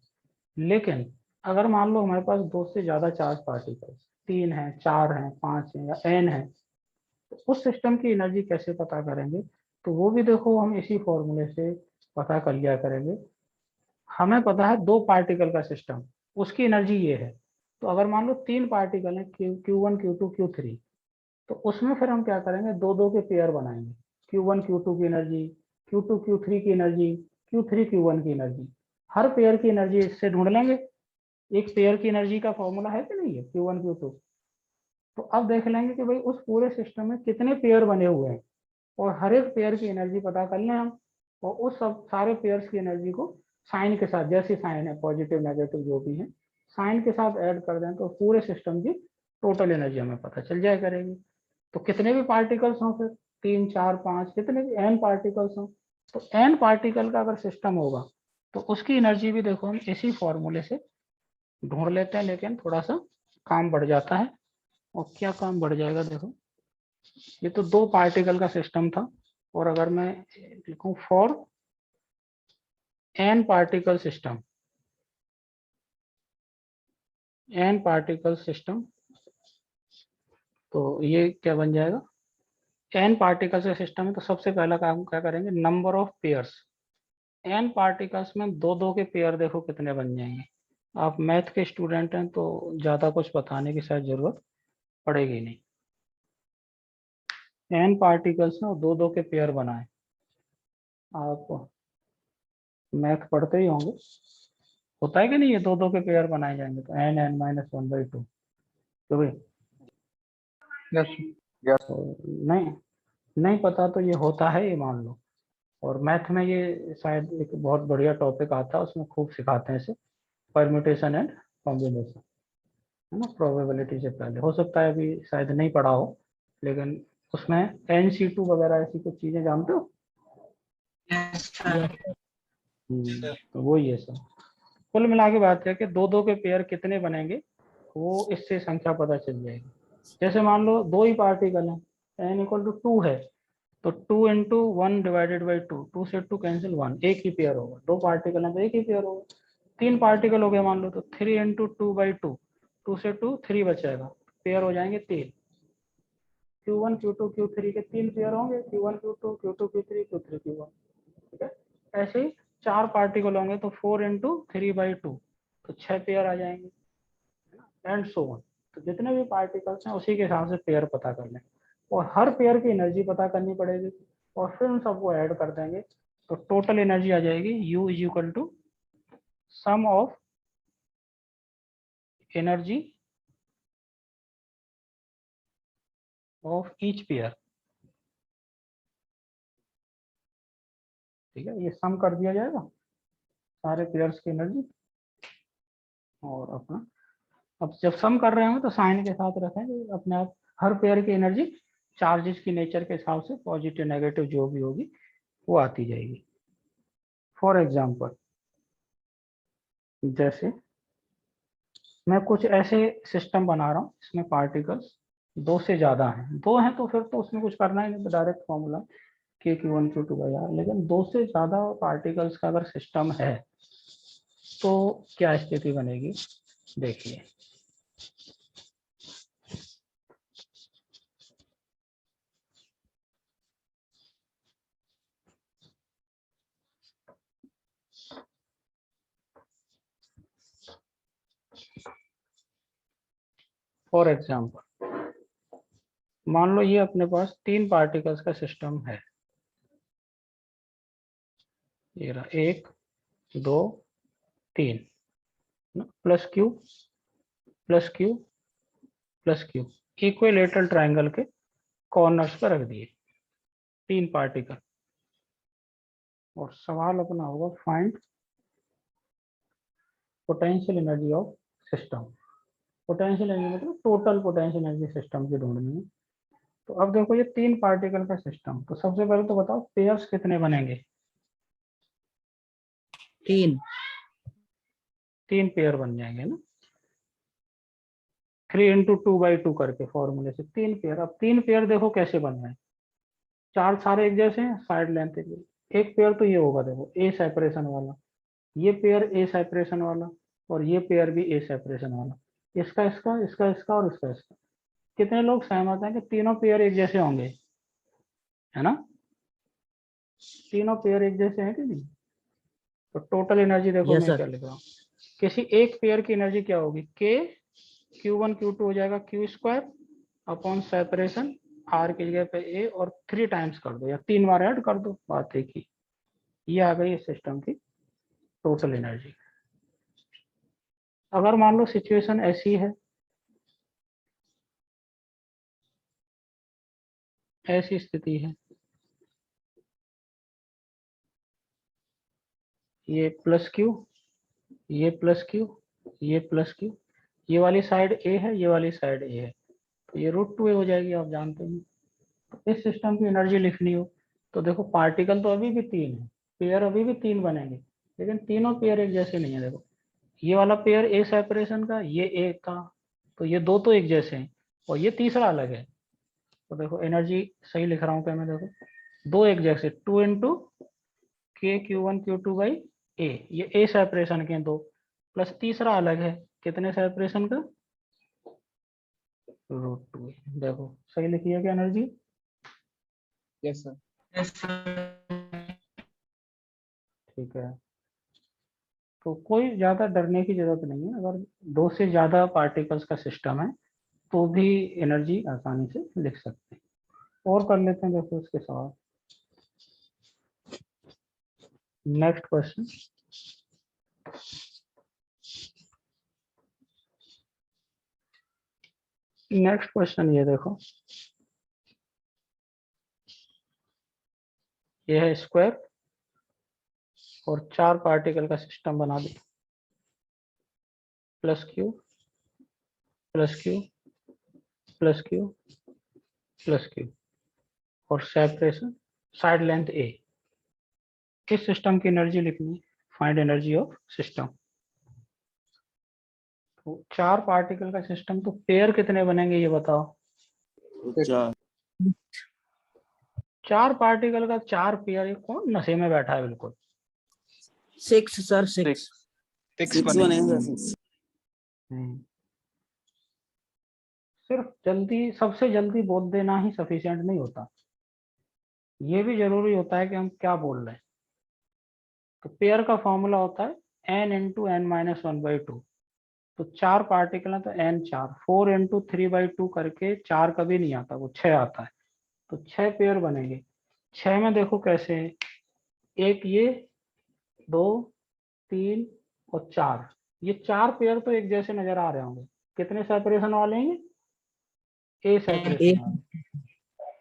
लेकिन अगर मान लो हमारे पास दो से ज्यादा चार्ज पार्टिकल्स, तीन है, चार है, पांच है या एन है, तो उस सिस्टम की एनर्जी कैसे पता करेंगे? तो वो भी देखो हम इसी फॉर्मूले से पता कर लिया करेंगे। हमें पता है दो पार्टिकल का सिस्टम, उसकी एनर्जी ये है। तो अगर मान लो तीन पार्टिकल है, Q1 Q2 Q3, तो उसमें फिर हम क्या करेंगे, दो दो के पेयर बनाएंगे। Q1 Q2 की एनर्जी, Q2 Q3 की एनर्जी, Q3 Q1 की एनर्जी, हर पेयर की एनर्जी इससे ढूंढ लेंगे। एक पेयर की एनर्जी का फॉर्मूला है कि नहीं है, Q1 Q2। तो अब देख लेंगे कि भाई उस पूरे सिस्टम में कितने पेयर बने हुए हैं, और हर एक पेयर की एनर्जी पता कर लें हम, और उस सब सारे पेयर्स की एनर्जी को साइन के साथ, जैसे साइन है पॉजिटिव नेगेटिव जो भी है, साइन के साथ ऐड कर दें तो पूरे सिस्टम की टोटल एनर्जी हमें पता चल जाया करेगी। तो कितने भी पार्टिकल्स हों, फिर तीन चार पांच कितने भी एन पार्टिकल्स हों, तो एन पार्टिकल का अगर सिस्टम होगा तो उसकी एनर्जी भी देखो हम इसी फॉर्मूले से ढूंढ लेते हैं। लेकिन थोड़ा सा काम बढ़ जाता है। और क्या काम बढ़ जाएगा, देखो ये तो दो पार्टिकल का सिस्टम था, और अगर मैं लिखूं for N particle system, N particle system, तो ये क्या बन जाएगा, एन पार्टिकल्स का सिस्टम है तो सबसे पहला काम क्या करेंगे, number of pairs. N particles में दो दो के पेयर देखो कितने बन जाएंगे। आप मैथ के स्टूडेंट हैं तो ज्यादा कुछ बताने की शायद जरूरत पड़ेगी नहीं। एन पार्टिकल्स में दो दो के पेयर बनाए, आप मैथ पढ़ते ही होंगे, होता है कि नहीं, ये दो दो के पेयर बनाए जाएंगे तो N N minus one by two. तो भाई यस यस तो नहीं, नहीं पता तो ये होता है, ये मान लो। और मैथ में ये शायद एक बहुत बढ़िया टॉपिक आता है, उसमें खूब सिखाते हैं इसे, परम्यूटेशन एंड कॉम्बिनेशन, है ना, प्रोबेबिलिटी से पहले। हो सकता है अभी शायद नहीं पढ़ा हो, लेकिन उसमें NC2 वगैरह ऐसी कुछ चीजें जानते हो? Yes sir. तो वो ये सब कुल मिला के बात है कि दो दो के पेयर कितने बनेंगे वो इससे संख्या पता चल जाएगी। जैसे मान लो दो ही पार्टिकल है, n इक्वल टू 2 है, तो 2 into one divided by two, two से टू कैंसिल, वन, एक ही पेयर होगा। दो पार्टिकल है तो एक ही पेयर होगा। तीन पार्टिकल हो गए मान लो, तो 3 into two by two, two से टू थ्री बचेगा, पेयर हो जाएंगे तीन। Q1 Q2 Q3 के तीन पेयर होंगे, Q1 Q2 Q2 Q3 Q3 Q1, ठीक है। ऐसे ही चार पार्टिकल होंगे तो 4 इंटू थ्री बाई टू, तो छह पेयर आ जाएंगे, एंड सो ऑन। तो जितने भी पार्टिकल्स हैं उसी के हिसाब से पेयर पता कर लें, और हर पेयर की एनर्जी पता करनी पड़ेगी, और फिर उन सबको ऐड कर देंगे तो टोटल एनर्जी आ जाएगी U is equal to sum of energy of each pair. ठीक है, ये सम कर दिया जाएगा सारे पेयर्स की एनर्जी, और अपना अब जब सम कर रहे होंगे तो साइन के साथ रखेंगे अपने आप, हर पेयर की एनर्जी चार्जेस की नेचर के हिसाब से पॉजिटिव नेगेटिव जो भी होगी वो आती जाएगी। फॉर एग्जाम्पल, जैसे मैं कुछ ऐसे सिस्टम बना रहा हूँ इसमें पार्टिकल्स दो से ज्यादा हैं, दो हैं तो फिर तो उसमें कुछ करना ही नहीं, direct formula K Q1 Q2 by R। लेकिन दो से ज्यादा पार्टिकल्स का अगर सिस्टम है तो क्या स्थिति बनेगी, देखिए। फॉर एग्जाम्पल, मान लो ये अपने पास तीन पार्टिकल्स का सिस्टम है, ये रहा, एक, दो, तीन, plus q plus q plus Q, equilateral triangle के कॉर्नर्स पर रख दिए 3 पार्टिकल, और सवाल अपना होगा find potential energy of system. Potential energy मतलब टोटल पोटेंशियल एनर्जी सिस्टम की ढूंढनी है। तो अब देखो ये 3 पार्टिकल का सिस्टम, तो सबसे पहले तो बताओ पेयर्स कितने बनेंगे? 3। 3 पेयर बन जाएंगे ना, 3 इंटू 2/2 करके फॉर्मूले से 3 पेयर। अब 3 पेयर देखो कैसे बन रहे हैं, 4 सारे एक जैसे हैं, साइड लेंथ एक पेयर तो ये होगा, देखो ए सेपरेशन वाला, ये पेयर ए सेपरेशन वाला, और ये पेयर भी ए सेपरेशन वाला, इसका इसका इसका इसका और इसका इसका। कितने लोग सहमत हैं कि तीनों पेयर एक जैसे होंगे, है ना? तीनों पेयर एक जैसे हैं कि नहीं? तो टोटल एनर्जी देखो यस मैं सर। क्या लिख रहा हूँ, किसी एक पेयर की एनर्जी क्या होगी, के Q1 Q2 हो जाएगा Q² अपॉन सेपरेशन R की जगह पे A, और 3 टाइम्स कर दो या 3 बार ऐड कर दो, बात एक ही। ये आ गई सिस्टम की टोटल एनर्जी। अगर मान लो सिचुएशन ऐसी है, ऐसी स्थिति है, ये प्लस क्यू, ये प्लस क्यू, ये प्लस क्यू, ये वाली साइड ए है, ये वाली साइड ए है, तो ये √2a हो जाएगी, आप जानते हैं। तो इस सिस्टम की एनर्जी लिखनी हो तो देखो पार्टिकल तो अभी भी 3 है, पेयर अभी भी 3 बनेंगे, लेकिन तीनों पेयर एक जैसे नहीं है। देखो ये वाला पेयर ए सेपरेशन का, ये ए का, तो ये दो तो एक जैसे हैं, और ये तीसरा अलग है। तो देखो एनर्जी सही लिख रहा हूँ क्या मैं, देखो दो एक जैसे 2 इंटू के Q1 Q2 बाई ए, ये ए सेपरेशन के दो, प्लस तीसरा अलग है, कितने सेपरेशन का, √2। देखो सही लिखी है क्या एनर्जी? Yes sir. ठीक है, तो कोई ज्यादा डरने की जरूरत नहीं है। अगर 2 से ज्यादा पार्टिकल्स का सिस्टम है तो भी एनर्जी आसानी से लिख सकते हैं। और कर लेते हैं, देखो इसके सवाल। नेक्स्ट क्वेश्चन, नेक्स्ट क्वेश्चन ये देखो, ये है स्क्वायर और 4 पार्टिकल का सिस्टम बना दे, plus q plus q plus q plus q, और सेपरेशन साइड लेंथ ए। इस सिस्टम की एनर्जी लिखनी, फाइंड एनर्जी ऑफ सिस्टम। तो 4 पार्टिकल का सिस्टम, तो पेयर कितने बनेंगे ये बताओ? 4 पार्टिकल का 4 पेयर, ये कौन नशे में बैठा है बिल्कुल? 6 सर, 6। 6 बनेंगे। सिर्फ जल्दी, सबसे जल्दी बोल देना ही सफिशिएंट नहीं होता, ये भी जरूरी होता है कि हम क्या बोल रहे हैं। तो पेयर का फॉर्मूला होता है n इंटू एन माइनस 1/2। तो 4 पार्टिकल है तो n 4, 4 इंटू 3/2 करके 4 कभी नहीं आता, वो 6 आता है। तो 6 पेयर बनेंगे। 6 में देखो कैसे है, एक ये, 2, 3 और 4, ये 4 पेयर तो एक जैसे नजर आ रहे होंगे। कितने सेपरेशन वाले हैं? ए सेपरेशन वाले,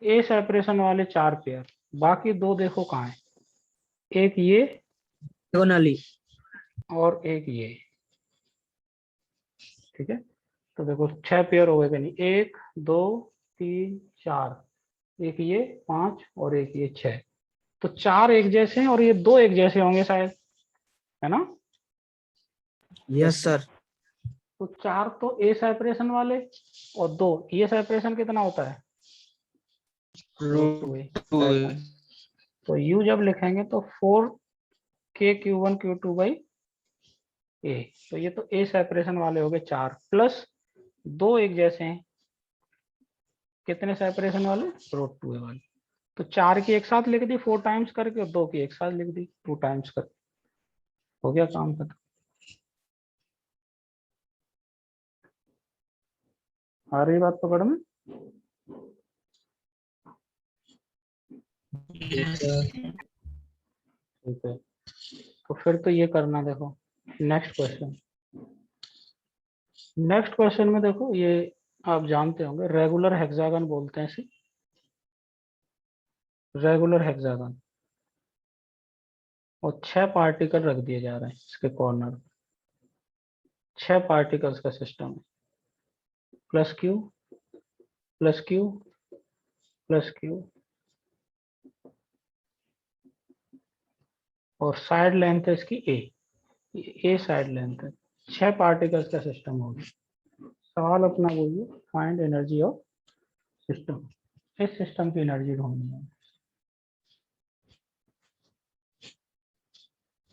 ए सेपरेशन वाले 4 पेयर। बाकी 2 देखो कहाँ है, एक ये डायगोनली। और एक ये। ठीक है, तो देखो 6 पेयर हो गए कि नहीं, 1 2 3 4, एक ये 5 और एक ये 6। तो 4 एक जैसे हैं और ये 2 एक जैसे होंगे शायद, है ना? Yes sir. तो 4 तो ए सेपरेशन वाले, और 2 ये सेपरेशन कितना होता है, √2a। तो U जब लिखेंगे तो 4k Q1 Q2 बाई ए। तो ये तो ए सेपरेशन वाले हो गए 4, प्लस 2 एक जैसे हैं, कितने सेपरेशन वाले, √2a वाले। तो 4 की एक साथ लिख दी 4 टाइम्स करके, और 2 की एक साथ लिख दी 2 टाइम्स करके, हो गया काम खत्म। आ रही बात पकड़ में? ठीक है, तो फिर तो ये करना, देखो नेक्स्ट क्वेश्चन। नेक्स्ट क्वेश्चन में देखो, ये आप जानते होंगे रेगुलर हेक्सागन बोलते हैं इसे, रेगुलर हेक्सागन, और 6 पार्टिकल रख दिए जा रहे हैं इसके कॉर्नर। 6 पार्टिकल्स का सिस्टम है, plus q plus q plus q, और साइड लेंथ है इसकी ए साइड लेंथ है। 6 पार्टिकल्स का सिस्टम होगा। सवाल अपना बोलिए, फाइंड एनर्जी ऑफ सिस्टम। इस सिस्टम की एनर्जी ढूंढनी है।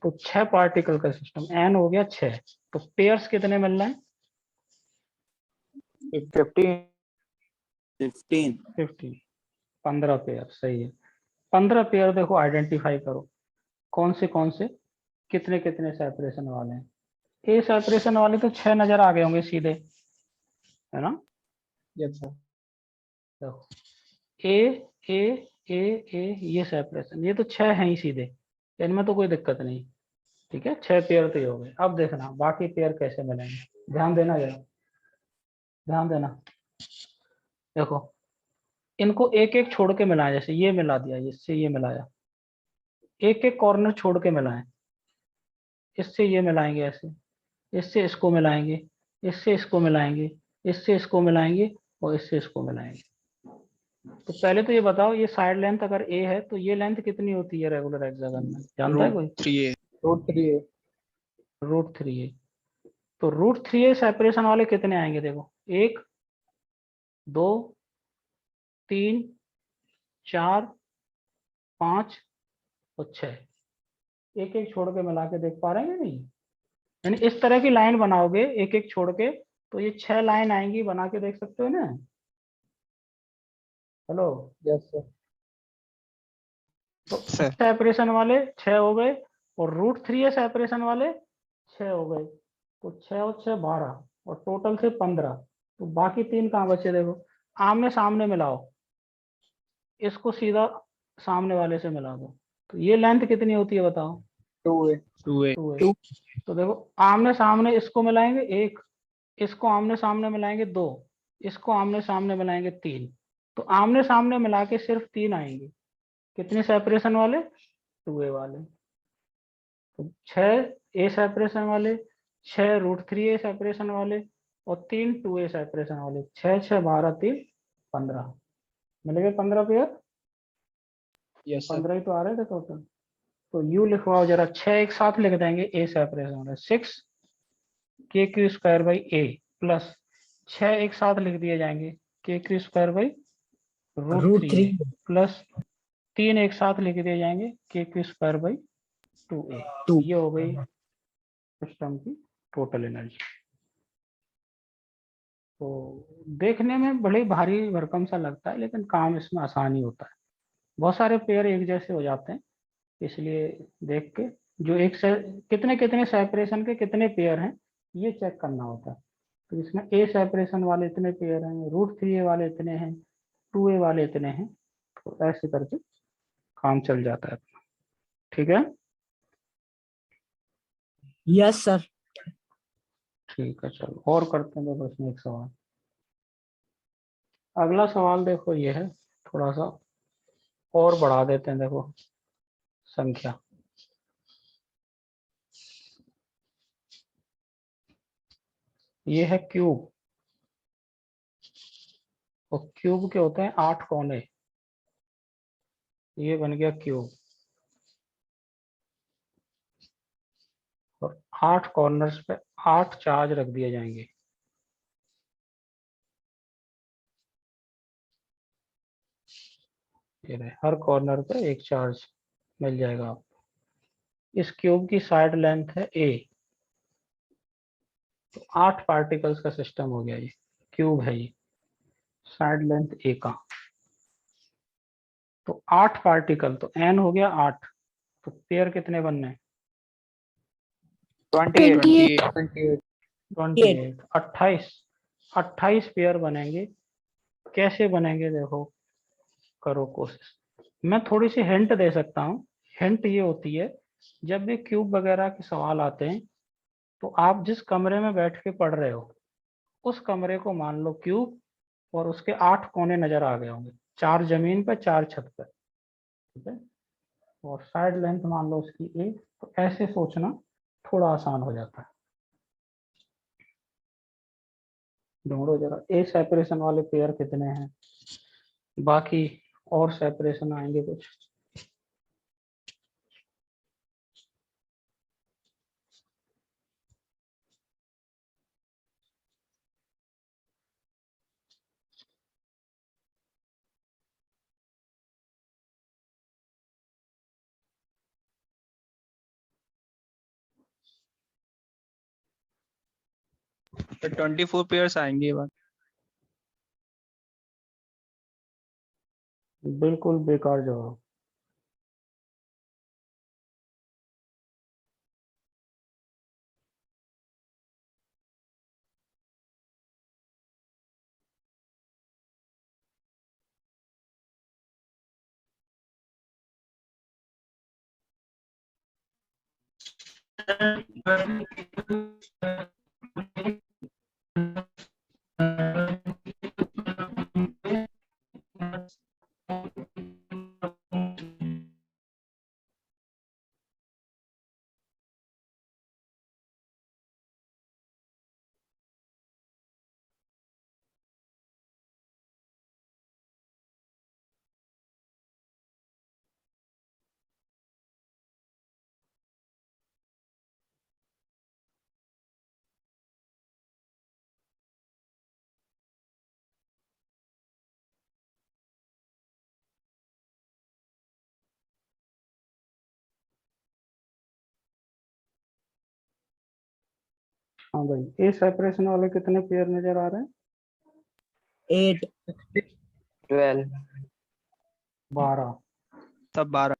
तो 6 पार्टिकल का सिस्टम, एन हो गया 6, तो पेयर्स कितने मिल रहे हैं? 15. 15, 15 पेयर, सही है। 15 पेयर देखो, आइडेंटिफाई करो कौन से कितने कितने सेपरेशन वाले हैं। ए सेपरेशन वाले तो 6 नजर आ गए होंगे सीधे, है ना? Yes, sir. देखो, ए ए ए ए, ये सेपरेशन, ये तो 6 हैं ही सीधे, इनमें तो कोई दिक्कत नहीं। ठीक है, 6 पेयर तो ये हो गए। अब देखना बाकी पेयर कैसे मिलेंगे, ध्यान देना जरा, ध्यान देना। देखो, इनको एक एक छोड़ के मिलाएं, जैसे ये मिला दिया, इससे ये मिलाया, एक एक कॉर्नर छोड़ के मिलाएं। इससे ये मिलाएंगे ऐसे, इससे इसको मिलाएंगे, इससे इसको मिलाएंगे, इससे इसको मिलाएंगे, और इससे इसको मिलाएंगे। तो पहले तो ये बताओ, ये साइड लेंथ अगर ए है तो ये लेंथ कितनी होती है रेगुलर हेक्सागन में, जानता है कोई? √3a. √3a. √3a। तो √3a सेपरेशन वाले कितने आएंगे? देखो, 1 2 3 4 5 और 6, एक एक छोड़ के मिला के देख पा रहे हैं या नहीं? यानी इस तरह की लाइन बनाओगे एक एक छोड़ के, तो ये 6 लाइन आएंगी, बना के देख सकते हो ना? Hello, Yes, sir. तो Sir. सेपरेशन वाले 6 हो गए, और √3a सेपरेशन वाले 6 हो गए, तो 6 और 6 12, और टोटल से 15। तो बाकी 3 कहाँ बचे? देखो, आमने सामने मिलाओ, इसको सीधा सामने वाले से मिला दो, तो ये लेंथ कितनी होती है बताओ? 2a. 2a. 2a। तो देखो, आमने सामने इसको मिलाएंगे 1, इसको आमने सामने मिलाएंगे 2, इसको आमने सामने मिलाएंगे 3, तो आमने सामने मिला के सिर्फ 3 आएंगे। कितने सेपरेशन वाले? 2a वाले। तो 6 ए सेपरेशन वाले, 6 √3a सेपरेशन वाले, और 3 2a सेपरेशन वाले। 6 6 12 3 15, मिल गए 15 पेयर। Yes, sir. 15 ही तो आ रहे थे टोटल। तो यू लिखवाओ जरा, 6 एक साथ लिख देंगे ए सेपरेशन वाले, 6 k² a प्लस 6 एक साथ लिख दिए जाएंगे, k² √3a √3 प्लस 3 एक साथ लिख दिए जाएंगे, k² 2a। 2। ये हो गई सिस्टम की टोटल एनर्जी। तो देखने में बड़े भारी भरकम सा लगता है, लेकिन काम इसमें आसान ही होता है। बहुत सारे पेयर एक जैसे हो जाते हैं, इसलिए देख के जो एक से कितने कितने सेपरेशन के कितने पेयर हैं ये चेक करना होता है। तो इसमें ए सेपरेशन वाले इतने पेयर हैं, √3a वाले इतने हैं, 2a वाले इतने हैं, तो ऐसे करके काम चल जाता है। ठीक है, यस सर। ठीक है, चलो और करते हैं। देखो, इसमें एक सवाल, अगला सवाल देखो ये है, थोड़ा सा और बढ़ा देते हैं। देखो संख्या, ये है क्यूब, और क्यूब के होते हैं 8 कोने। ये बन गया क्यूब, और 8 कॉर्नर्स पे 8 चार्ज रख दिए जाएंगे। ये रहे, हर कॉर्नर पे एक चार्ज मिल जाएगा आपको। इस क्यूब की साइड लेंथ है a, तो 8 पार्टिकल्स का सिस्टम हो गया। ये क्यूब है, ये साइड लेंथ a का, तो 8 पार्टिकल, तो n हो गया 8, तो पेयर कितने बनने हैं? 28. 28. 28, 28 पेयर बनेंगे। कैसे बनेंगे देखो, करो कोशिश। मैं थोड़ी सी हिंट दे सकता हूँ। हिंट ये होती है, जब भी क्यूब वगैरह के सवाल आते हैं, तो आप जिस कमरे में बैठ के पढ़ रहे हो उस कमरे को मान लो क्यूब, और उसके 8 कोने नजर आ गए होंगे, 4 जमीन पर 4 छत पर। ठीक है, और साइड लेंथ मान लो उसकी ए, तो ऐसे सोचना थोड़ा आसान हो जाता है। ढूंढो जरा ए सेपरेशन वाले पेयर कितने हैं, बाकी और सेपरेशन आएंगे कुछ। तो 24 पेयर्स आएंगे ये बात। बिल्कुल बेकार जवाब। हाँ भाई, ए सेपरेशन वाले कितने पेयर नजर आ रहे हैं? 8। 12 12। सब 12।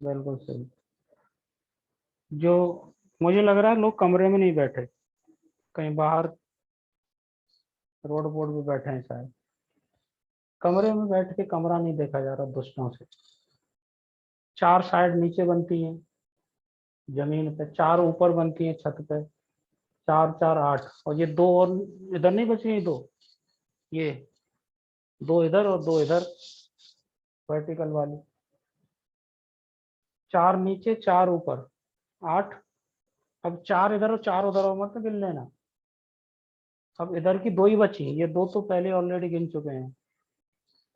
बिल्कुल सही। जो मुझे लग रहा है लोग कमरे में नहीं बैठे, कहीं बाहर रोड बोर्ड पे बैठे हैं शायद। कमरे में बैठ के कमरा नहीं देखा जा रहा दुष्टों से। 4 साइड नीचे बनती हैं जमीन पे, 4 ऊपर बनती हैं छत पे, 4 4 8, और ये 2 और इधर नहीं बची हैं, 2 ये, 2 इधर और 2 इधर वर्टिकल वाली। 4 नीचे 4 ऊपर 8। अब 4 इधर और 4 उधर, और मत गिन लेना। अब इधर की 2 ही बची हैं, ये 2 तो पहले ऑलरेडी गिन चुके हैं।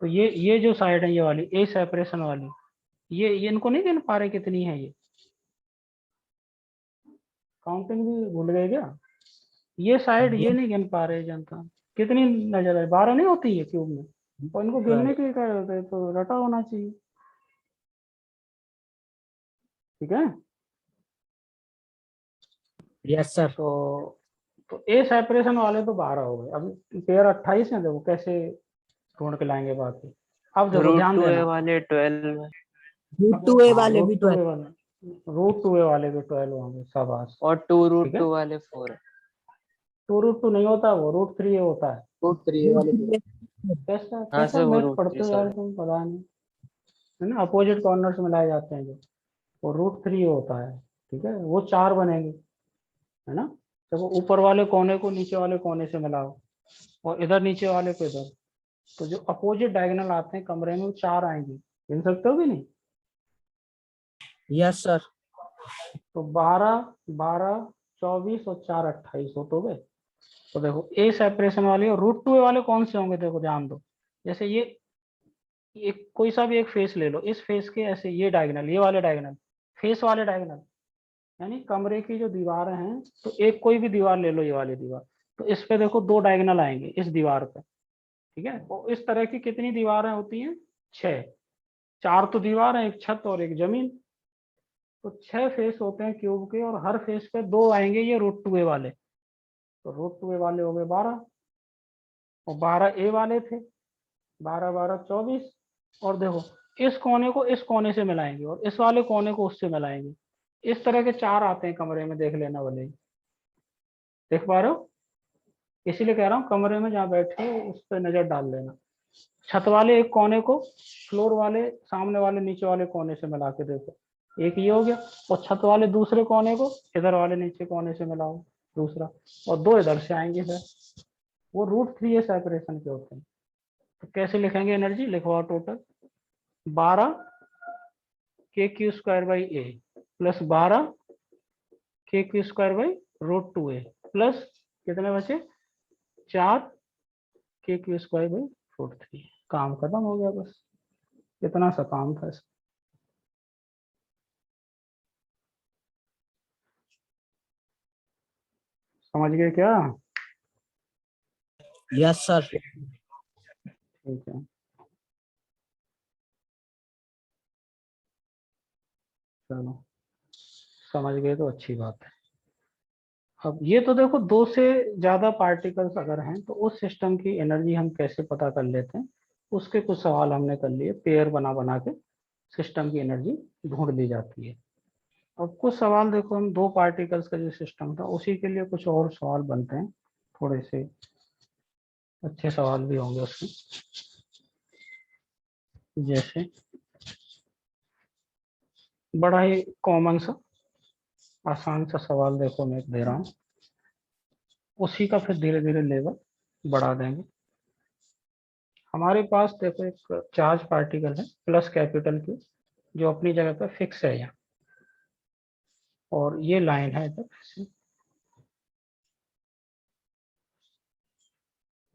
तो ये जो साइड है, ये वाली ए सेपरेशन वाली, ये इनको नहीं गिन पा रहे कितनी है ये? काउंटिंग भी भूल गए क्या? ये साइड ये नहीं गिन पा रहे जनता, कितनी नजर है? 12 नहीं होती है क्यूब में, और इनको गिनने के क्या होता है? तो रटा होना चाहिए। ठीक है, यस सर। तो ए सेपरेशन वाले तो 12 हो गए। अब पेयर 28 है, देखो कैसे ढूंढ के लाएंगे बाकी। अब देखो रूट ध्यान 2 देना, वाले 12 रूट 2a हाँ वाले भी रूट 2 12। ए वाले, रूट 2 ए वाले भी 12 होंगे, शाबाश। और 2 ठीक रूट है, 2 वाले 4। 2 रूट 2 नहीं होता, वो रूट 3 ए होता है। रूट 3 वाले भी। कैसा हाँ कैसा सर वो मैथ रूट पढ़ते 3 हो यार सॉरी। तुम, पता नहीं, है ना? अपोजिट कॉर्नर्स में लाए जाते हैं जो, वो रूट 3 होता है। ठीक है, वो 4 बनेंगे, है ना? जब वो ऊपर वाले कोने को नीचे वाले कोने से मिलाओ, और इधर नीचे वाले को इधर, तो जो अपोजिट डायगोनल आते हैं कमरे में, वो 4 आएंगे। गिन सकते हो कि नहीं? Yes sir. तो 12 12 24 और 4 28 हो तो गए। तो देखो ए सेपरेशन वाले और रूट 2 वाले कौन से होंगे, देखो ध्यान दो। जैसे ये एक कोई सा भी एक फेस ले लो, इस फेस के ऐसे ये डायगोनल, ये वाले डायगोनल, फेस वाले डायगोनल, यानी कमरे की जो दीवारें हैं, तो एक कोई भी दीवार ले लो, ये वाली दीवार, तो इस पे देखो 2 डायगोनल आएंगे इस दीवार पे। ठीक है, और इस तरह की कितनी दीवारें होती हैं? 6। 4 तो दीवार है, एक छत और एक जमीन, तो 6 फेस होते हैं क्यूब के, और हर फेस पे 2 आएंगे ये रूट 2 ए वाले। तो रूट 2 ए वाले हो गए 12, और 12 ए वाले थे, 12 12 24। और देखो इस कोने को इस कोने से मिलाएंगे, और इस वाले कोने को उससे मिलाएंगे। इस तरह के 4 आते हैं कमरे में, देख लेना वाले ही। देख पा रहे हो? इसीलिए कह रहा हूँ कमरे में जहाँ बैठे हो उस पर नजर डाल लेना। छत वाले एक कोने को फ्लोर वाले सामने वाले नीचे वाले कोने से मिला के देखो, एक ये हो गया। और छत वाले दूसरे कोने को इधर वाले नीचे कोने से मिलाओ, दूसरा, और 2 इधर से आएंगे सर। वो रूट 3 सेपरेशन के होते हैं। तो कैसे लिखेंगे energy? लिखवाओ total 12 K Q square by A plus 12 K Q square by root 2a plus कितने बचे 4 के क्यू स्क्वायर बाई रूट 3। काम खत्म हो गया बस, इतना सा काम था इसका। समझ गए क्या? Yes sir. ठीक है, चलो समझ गए तो अच्छी बात है। अब ये तो देखो, दो से ज्यादा पार्टिकल्स अगर हैं तो उस सिस्टम की एनर्जी हम कैसे पता कर लेते हैं, उसके कुछ सवाल हमने कर लिए, पेयर बना बना के सिस्टम की एनर्जी ढूंढ ली जाती है। अब कुछ सवाल देखो, हम दो पार्टिकल्स का जो सिस्टम था उसी के लिए कुछ और सवाल बनते हैं, थोड़े से अच्छे सवाल भी होंगे उसमें। जैसे बड़ा ही कॉमन सा आसान सा सवाल देखो मैं दे रहा हूँ, उसी का फिर धीरे धीरे लेवल बढ़ा देंगे। हमारे पास देखो एक चार्ज पार्टिकल है प्लस कैपिटल Q, जो अपनी जगह पर फिक्स है यहाँ, और ये लाइन है इधर से।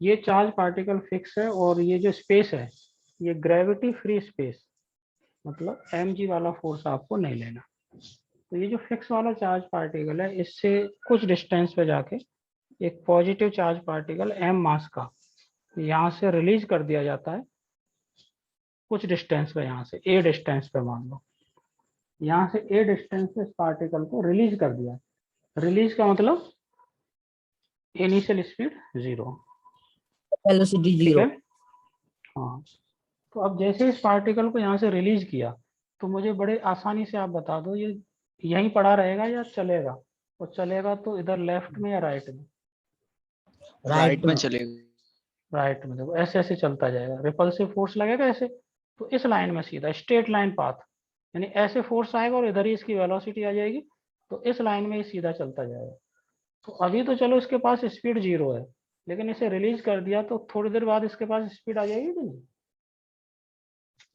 ये चार्ज पार्टिकल फिक्स है और ये जो स्पेस है ये ग्रेविटी फ्री स्पेस, मतलब mg वाला फोर्स आपको नहीं लेना। तो ये जो फिक्स वाला चार्ज पार्टिकल है, इससे कुछ डिस्टेंस पे जाके एक पॉजिटिव चार्ज पार्टिकल m मास का यहाँ से रिलीज कर दिया जाता है कुछ डिस्टेंस पे, यहाँ से a डिस्टेंस पे मान लो, यहाँ से a डिस्टेंस पे इस पार्टिकल को रिलीज कर दिया। रिलीज का मतलब इनिशियल स्पीड 0, वेलोसिटी ठीक 0। है। हाँ, तो अब जैसे इस पार्टिकल को यहाँ से रिलीज किया, तो मुझे बड़े आसानी से आप बता दो ये यहीं पड़ा रहेगा या चलेगा, और चलेगा तो इधर लेफ्ट में या राइट में? राइट में चलेगा। राइट में। देखो ऐसे ऐसे चलता जाएगा, रिपल्सिव फोर्स लगेगा ऐसे, तो इस लाइन में सीधा स्ट्रेट लाइन पाथ, यानी ऐसे फोर्स आएगा और इधर ही इसकी वेलोसिटी आ जाएगी, तो इस लाइन में ही सीधा चलता जाएगा। तो अभी तो चलो इसके पास स्पीड 0 है, लेकिन इसे रिलीज कर दिया तो थोड़ी देर बाद इसके पास स्पीड आ जाएगी कि नहीं?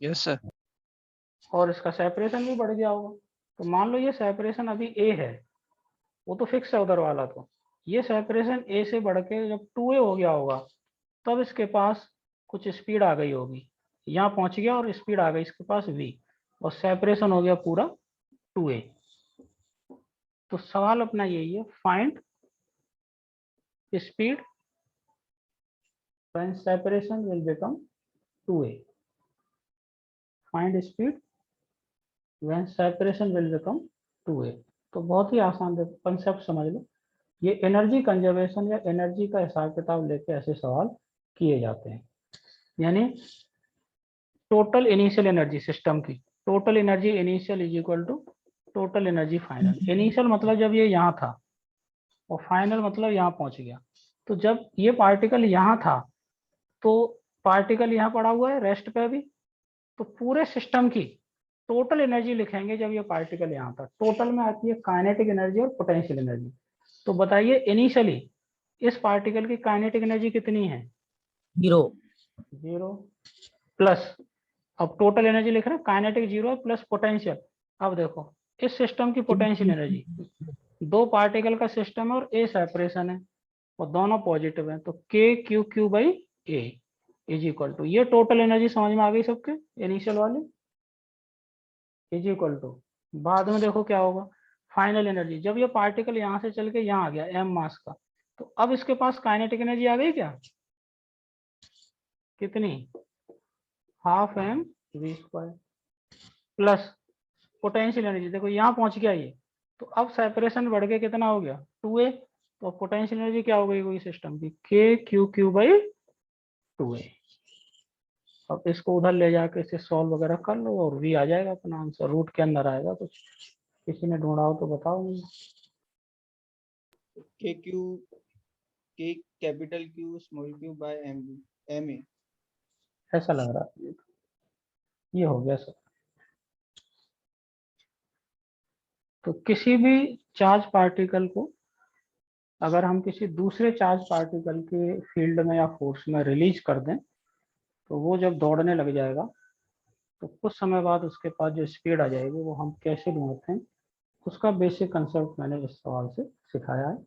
Yes sir. और इसका सेपरेशन भी बढ़ गया होगा। तो मान लो ये सेपरेशन अभी a है, वो तो फिक्स है उधर वाला, तो ये सेपरेशन a से बढ़ के जब 2a हो गया होगा, तब इसके पास कुछ स्पीड आ गई होगी, यहाँ पहुंच गया और स्पीड आ गई इसके पास v, और सेपरेशन हो गया पूरा 2a। तो सवाल अपना यही है, find speed when separation will become 2a। Find speed when separation will become 2a। तो बहुत ही आसान कंसेप्ट समझ लो, ये एनर्जी कंजर्वेशन या एनर्जी का हिसाब किताब लेके ऐसे सवाल किए जाते हैं। यानी टोटल इनिशियल एनर्जी सिस्टम की, total energy initial is equal to total energy final. Initial मतलब जब ये यहाँ था, और फाइनल मतलब यहाँ पहुंच गया। तो जब ये पार्टिकल यहाँ था तो पार्टिकल यहाँ पड़ा हुआ है रेस्ट पे अभी, तो पूरे सिस्टम की टोटल एनर्जी लिखेंगे जब ये पार्टिकल यहाँ था। टोटल में आती है काइनेटिक एनर्जी और पोटेंशियल एनर्जी। तो बताइए इनिशियली इस पार्टिकल की काइनेटिक एनर्जी कितनी है? 0 प्लस, अब टोटल एनर्जी लिख रहे हैं, काइनेटिक 0 प्लस पोटेंशियल। अब देखो इस सिस्टम की पोटेंशियल एनर्जी, दो पार्टिकल का सिस्टम है और ए सेपरेशन है और दोनों पॉजिटिव है, तो K Q Q by A is equal to, ये टोटल एनर्जी समझ में आ गई सबके, इनिशियल वाली इज इक्वल टू, बाद में देखो क्या होगा फाइनल एनर्जी। जब ये पार्टिकल यहाँ से चल के यहाँ आ गया एम मास का, तो अब इसके पास काइनेटिक एनर्जी आ गई क्या? कितनी? Half M V square plus potential energy, देखो यहाँ पहुंच गया ये, तो अब सेपरेशन बढ़ के कितना हो गया 2a, तो पोटेंशियल एनर्जी क्या हो गई कोई सिस्टम की, के क्यू क्यू बाई 2a। अब इसको उधर ले जाके इसे सॉल्व वगैरह कर लो और v आ जाएगा अपना आंसर, रूट के अंदर आएगा कुछ। किसी ने ढूंढा हो तो बताओ मुझे। K Q K capital Q small Q by M A. ऐसा लग रहा है ये हो गया सर। तो किसी भी चार्ज पार्टिकल को अगर हम किसी दूसरे चार्ज पार्टिकल के फील्ड में या फोर्स में रिलीज कर दें, तो वो जब दौड़ने लग जाएगा तो कुछ समय बाद उसके पास जो स्पीड आ जाएगी वो हम कैसे ढूंढते हैं, उसका बेसिक कंसेप्ट मैंने इस सवाल से सिखाया है।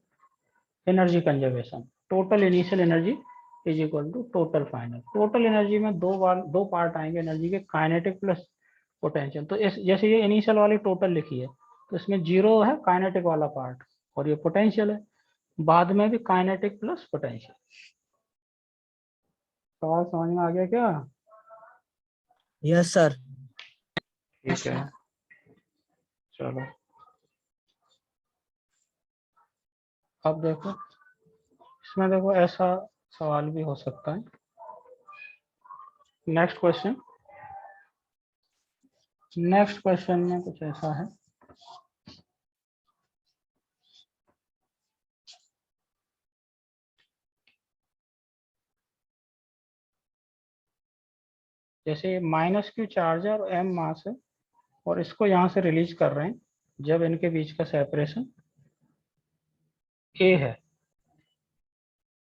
Energy conservation, total initial energy is equal to total final. Total energy में दो पार्ट आएंगे एनर्जी के, काइनेटिक प्लस पोटेंशियल। तो जैसे ये इनिशियल वाली टोटल लिखी है तो इसमें 0 है काइनेटिक वाला पार्ट और ये पोटेंशियल है, बाद में भी काइनेटिक प्लस पोटेंशियल। सवाल समझ में आ गया क्या? Yes sir. ठीक है, चलो अब देखो, इसमें देखो ऐसा सवाल भी हो सकता है। नेक्स्ट क्वेश्चन में कुछ ऐसा है, जैसे -q चार्ज है और m मास है और इसको यहाँ से रिलीज कर रहे हैं जब इनके बीच का सेपरेशन a है।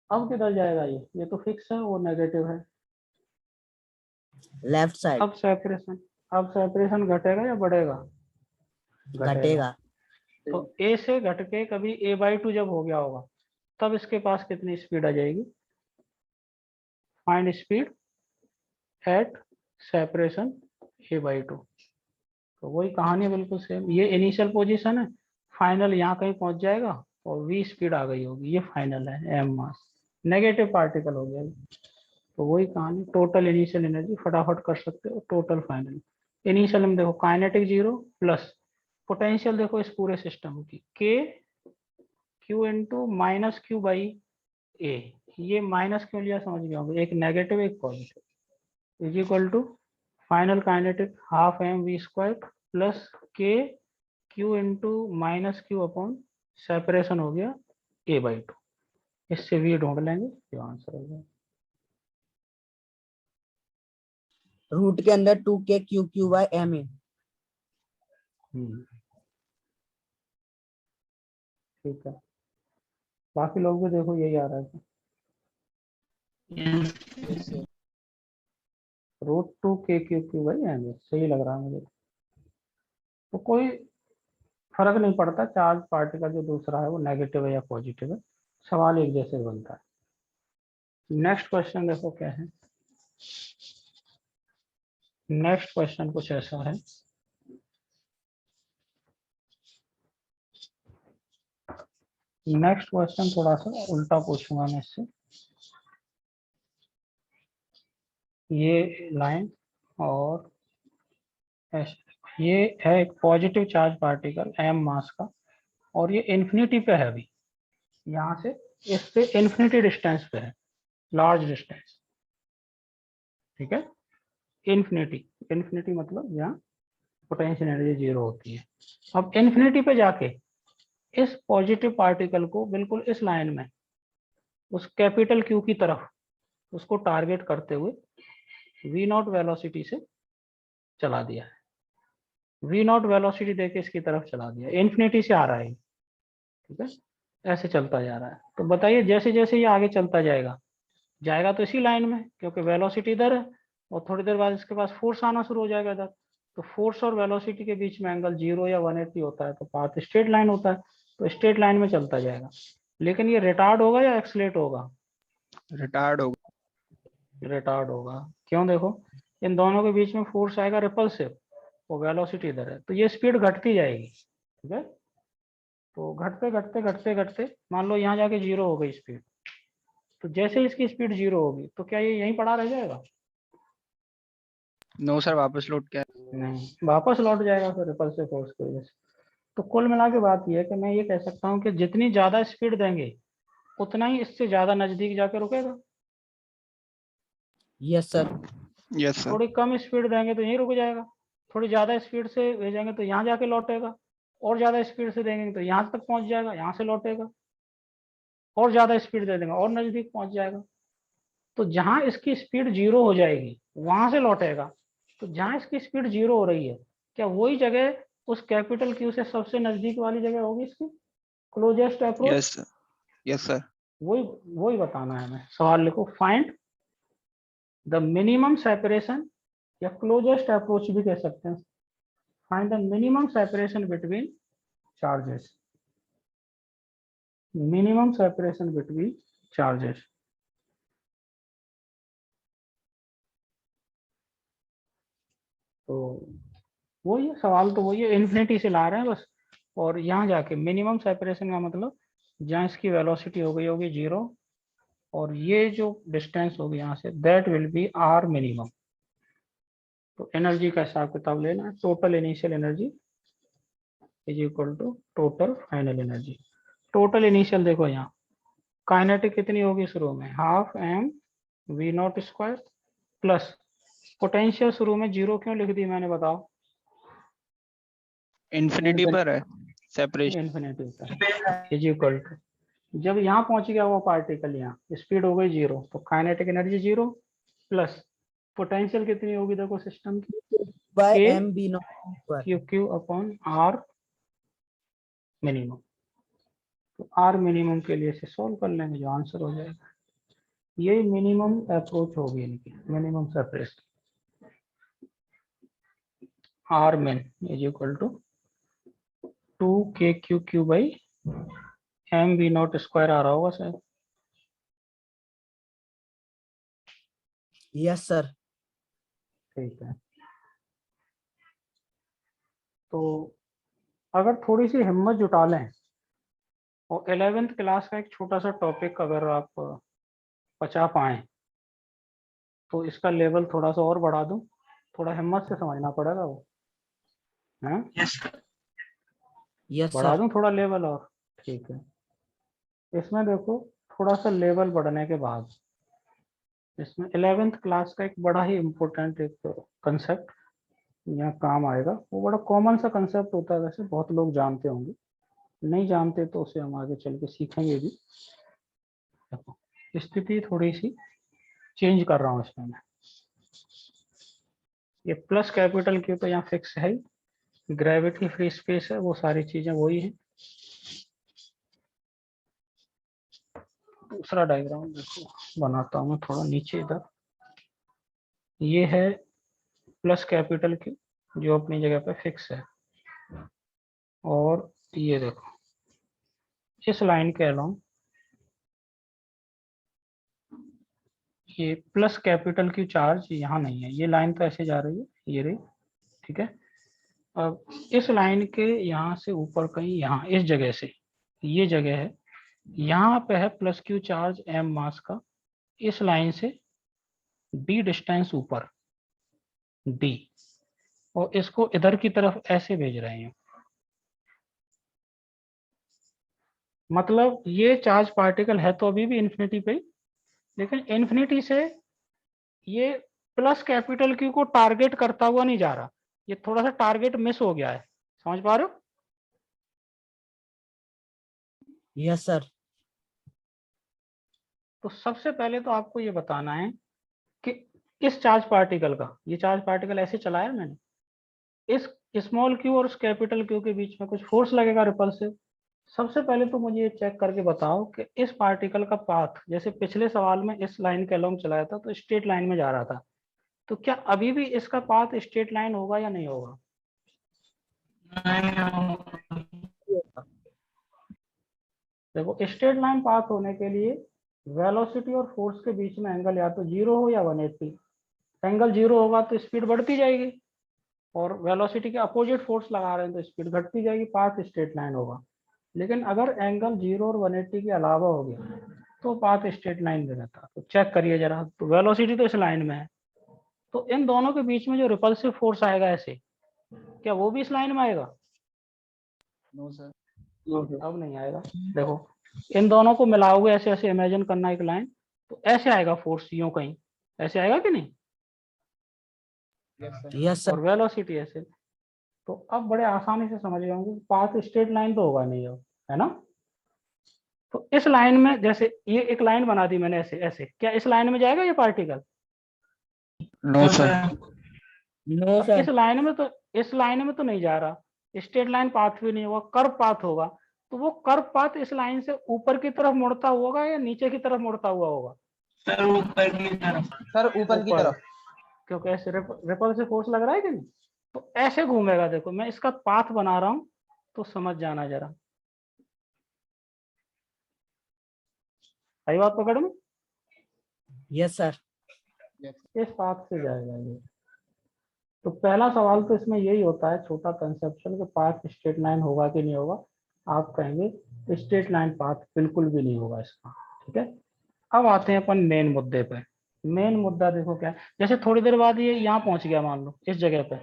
अब किधर जाएगा ये तो फिक्स है, वो नेगेटिव है। Left side. अब सेपरेशन घटेगा या बढ़ेगा? घटेगा। तो a से घट के कभी a/2 जब हो गया होगा तब इसके पास कितनी स्पीड आ जाएगी? Find speed at separation a/2। तो वही कहानी है बिल्कुल सेम। ये इनिशियल पोजीशन है, फाइनल यहाँ कहीं पहुंच जाएगा और v स्पीड आ गई होगी, ये फाइनल है, m मास, नेगेटिव पार्टिकल हो गया। तो वही कहानी, टोटल इनिशियल एनर्जी फटाफट कर सकते हो, टोटल फाइनल। इनिशियल में देखो काइनेटिक 0 प्लस पोटेंशियल देखो इस पूरे सिस्टम की k q इंटू -q/a। ये माइनस क्यों लिया समझ गया होगा, एक नेगेटिव एक positive, is equal to final kinetic half mv² plus k q into -q upon separation हो गया a/2। इससे v ढूंढ लेंगे, जो आंसर हो गया। रूट के अंदर 2k q/m। ठीक है, बाकी लोग भी देखो यही आ रहा है, Yes, sir. √2kq/m सही लग रहा है मुझे। तो कोई फर्क नहीं पड़ता चार्ज पार्टिकल जो दूसरा है वो नेगेटिव है या पॉजिटिव है, सवाल एक जैसे बनता है। नेक्स्ट क्वेश्चन देखो क्या है। नेक्स्ट क्वेश्चन कुछ ऐसा है, नेक्स्ट क्वेश्चन थोड़ा सा उल्टा पूछूंगा मैं इससे। ये लाइन और ये है एक पॉजिटिव चार्ज पार्टिकल m मास का और ये इन्फिनिटी पे है अभी, यहाँ से इससे इन्फिनिटी डिस्टेंस पे है, लार्ज डिस्टेंस। ठीक है, इन्फिनिटी मतलब यहाँ पोटेंशियल एनर्जी 0 होती है। अब इन्फिनिटी पे जाके इस पॉजिटिव पार्टिकल को बिल्कुल इस लाइन में उस कैपिटल Q की तरफ उसको टारगेट करते हुए v0 वेलोसिटी से चला दिया है, v0 वेलोसिटी देके इसकी तरफ चला दिया, इन्फिनिटी से आ रहा है। ठीक है, ऐसे चलता जा रहा है। तो बताइए जैसे जैसे ये आगे चलता जाएगा तो इसी लाइन में, क्योंकि वेलोसिटी इधर है और थोड़ी देर बाद इसके पास फोर्स आना शुरू हो जाएगा इधर। तो फोर्स और वेलोसिटी के बीच में एंगल 0 या 180 होता है, तो पाथ स्ट्रेट लाइन होता है, तो स्ट्रेट लाइन में चलता जाएगा। लेकिन ये रिटार्ड होगा या एक्सलेट होगा? रिटार्ड होगा। रिटार्ड होगा। क्यों? देखो इन दोनों के बीच में फोर्स आएगा रिपल्सिव और वेलोसिटी इधर है, तो ये स्पीड घटती जाएगी। ठीक है, तो घटते घटते घटते घटते मान लो यहाँ जाके 0 हो गई स्पीड, तो जैसे इसकी स्पीड 0 होगी तो क्या ये यहीं पड़ा रह जाएगा? नो सर, वापस लौट के नहीं, वापस लौट जाएगा फिर रिपल्सिव फोर्स की वजह से। तो कुल मिला के बात यह है कि मैं ये कह सकता हूँ कि जितनी ज्यादा स्पीड देंगे उतना ही इससे ज्यादा नजदीक जाके रुकेगा। Yes sir. Yes sir. थोड़ी कम स्पीड देंगे तो यहीं रुक जाएगा, थोड़ी ज्यादा स्पीड से भेजेंगे तो यहाँ जाके लौटेगा, और ज्यादा स्पीड से देंगे तो यहाँ तक पहुंच जाएगा, यहाँ से लौटेगा, और ज्यादा स्पीड दे देंगे और नजदीक पहुंच जाएगा। तो जहां इसकी स्पीड 0 हो जाएगी वहां से लौटेगा। तो जहां इसकी स्पीड 0 हो रही है, क्या वही जगह उस कैपिटल Q से सबसे नजदीक वाली जगह होगी इसकी, closest approach? Yes sir. Yes sir. वही बताना है हमें। सवाल लिखो, फाइंड द मिनिमम सेपरेशन या क्लोजेस्ट अप्रोच भी कह सकते हैं। Find the minimum separation between charges, minimum separation between charges. तो वही है सवाल, तो वही है, इन्फिनिटी से ला रहे हैं बस। और यहाँ जाके मिनिमम सेपरेशन का मतलब जहाँ इसकी वेलोसिटी हो गई होगी 0 और ये जो डिस्टेंस होगी यहाँ से, that will be R minimum. तो एनर्जी का हिसाब किताब लेना, total initial energy is equal to total final energy. Total initial देखो यहाँ काइनेटिक कितनी होगी शुरू में, half M we not square plus potential शुरू में 0 क्यों लिख दी मैंने, बताओ। इन्फिनिटी पर है सेपरेशन। इन्फिनिटी पर इज इक्वल टू, जब यहाँ पहुंच गया वो पार्टिकल, यहाँ स्पीड हो गई 0, तो काइनेटिक एनर्जी 0 प्लस पोटेंशियल कितनी होगी देखो सिस्टम की, by K M B naught Q upon R minimum. तो आर मिनिमम के लिए से सॉल्व कर लेंगे, जो आंसर हो जाएगा। ये मिनिमम अप्रोच होगी इनकी, minimum separation. R min is equal to 2KQ by m we not square आ रहा होगा शायद। Yes sir. ठीक है, तो अगर थोड़ी सी हिम्मत जुटा लें और 11th क्लास का एक छोटा सा टॉपिक अगर आप पचा पाए, तो इसका लेवल थोड़ा सा और बढ़ा दूं। थोड़ा हिम्मत से समझना पड़ेगा वो, हैं? यस बढ़ा सर। दूं थोड़ा लेवल और, ठीक है। इसमें देखो थोड़ा सा लेवल बढ़ने के बाद इसमें 11th क्लास का एक बड़ा ही इम्पोर्टेंट एक कंसेप्ट यहाँ काम आएगा। वो बड़ा कॉमन सा कंसेप्ट होता है, वैसे बहुत लोग जानते होंगे, नहीं जानते तो उसे हम आगे चल के सीखेंगे भी। देखो स्थिति थोड़ी सी चेंज कर रहा हूँ इसमें मैं। ये प्लस कैपिटल क्यू तो यहाँ फिक्स है, ग्रेविटी फ्री स्पेस है, वो सारी चीजें वही है। दूसरा डायग्राम देखो बनाता हूँ मैं थोड़ा नीचे इधर। ये है प्लस कैपिटल क्यू जो अपनी जगह पे फिक्स है, और ये देखो इस लाइन के अलोंग ये प्लस कैपिटल क्यू चार्ज यहाँ नहीं है, ये लाइन तो ऐसे जा रही है, ये रही, ठीक है। अब इस लाइन के यहाँ से ऊपर कहीं, यहाँ इस जगह से, ये जगह है, यहाँ पे है प्लस क्यू चार्ज एम मास का, इस लाइन से d डिस्टेंस ऊपर d, और इसको इधर की तरफ ऐसे भेज रहे हैं। मतलब ये चार्ज पार्टिकल है तो अभी भी इन्फिनिटी पे, लेकिन इन्फिनिटी से ये प्लस कैपिटल क्यू को टारगेट करता हुआ नहीं जा रहा, ये थोड़ा सा टारगेट मिस हो गया है, समझ पा रहे हो? Yes sir. तो सबसे पहले तो आपको ये बताना है कि इस चार्ज पार्टिकल का, ये चार्ज पार्टिकल ऐसे चलाया मैंने, इस स्मॉल क्यू और उस कैपिटल क्यू के बीच में कुछ फोर्स लगेगा रिपल्सिव। सबसे पहले तो मुझे ये चेक करके बताओ कि इस पार्टिकल का पाथ, जैसे पिछले सवाल में इस लाइन के अलोंग चलाया था तो स्ट्रेट लाइन में जा रहा था, तो क्या अभी भी इसका पाथ स्ट्रेट लाइन होगा या नहीं होगा? देखो स्ट्रेट लाइन पाथ होने के लिए वेलोसिटी और फोर्स के बीच में एंगल या तो 0 हो या 180। एंगल 0 होगा तो स्पीड बढ़ती जाएगी, और वेलोसिटी के अपोजिट फोर्स लगा रहे हैं तो स्पीड घटती जाएगी, पाथ स्ट्रेट लाइन होगा। लेकिन अगर एंगल 0 और 180 के अलावा हो गया तो पाथ स्ट्रेट लाइन में रहता। तो चेक करिए जरा, तो वेलोसिटी तो इस लाइन में है, तो इन दोनों के बीच में जो रिपल्सिव फोर्स आएगा ऐसे, क्या वो भी इस लाइन में आएगा? No sir. अब नहीं आएगा। देखो इन दोनों को मिलाओगे ऐसे, ऐसे इमेजिन करना एक लाइन, तो ऐसे आएगा फोर्स, यूं कहीं ऐसे आएगा कि नहीं? Yes sir. Yes sir. और वेलोसिटी ऐसे। तो अब बड़े आसानी से समझ गए होंगे पाथ स्ट्रेट लाइन तो होगा नहीं, अब है ना। तो इस लाइन में, जैसे ये एक लाइन बना दी मैंने ऐसे ऐसे, क्या इस लाइन में जाएगा ये पार्टिकल? No sir. नो अब सर। इस लाइन में तो नहीं जा रहा, स्ट्रेट लाइन पाथ भी नहीं होगा, कर्व पाथ होगा। तो वो कर्व पाथ इस लाइन से ऊपर की तरफ मुड़ता होगा या नीचे की तरफ मुड़ता हुआ होगा? सर ऊपर की तरफ। ऊपर। क्योंकि ऐसे रिपल से फोर्स लग रहा है कि नहीं, तो ऐसे घूमेगा। देखो मैं इसका पाथ बना रहा हूं तो समझ जाना जरा, सही बात पकड़ में, यस सर। इस पाथ से जाएगा ये। तो पहला सवाल तो इसमें यही होता है, छोटा कंसेप्शन, कि पाथ स्ट्रेट लाइन होगा कि नहीं होगा। आप कहेंगे स्ट्रेट लाइन पाथ बिल्कुल भी नहीं होगा इसका, ठीक है। अब आते हैं अपन मेन मुद्दे पे। मेन मुद्दा देखो क्या है, जैसे थोड़ी देर बाद ये यहाँ पहुंच गया, मान लो इस जगह पे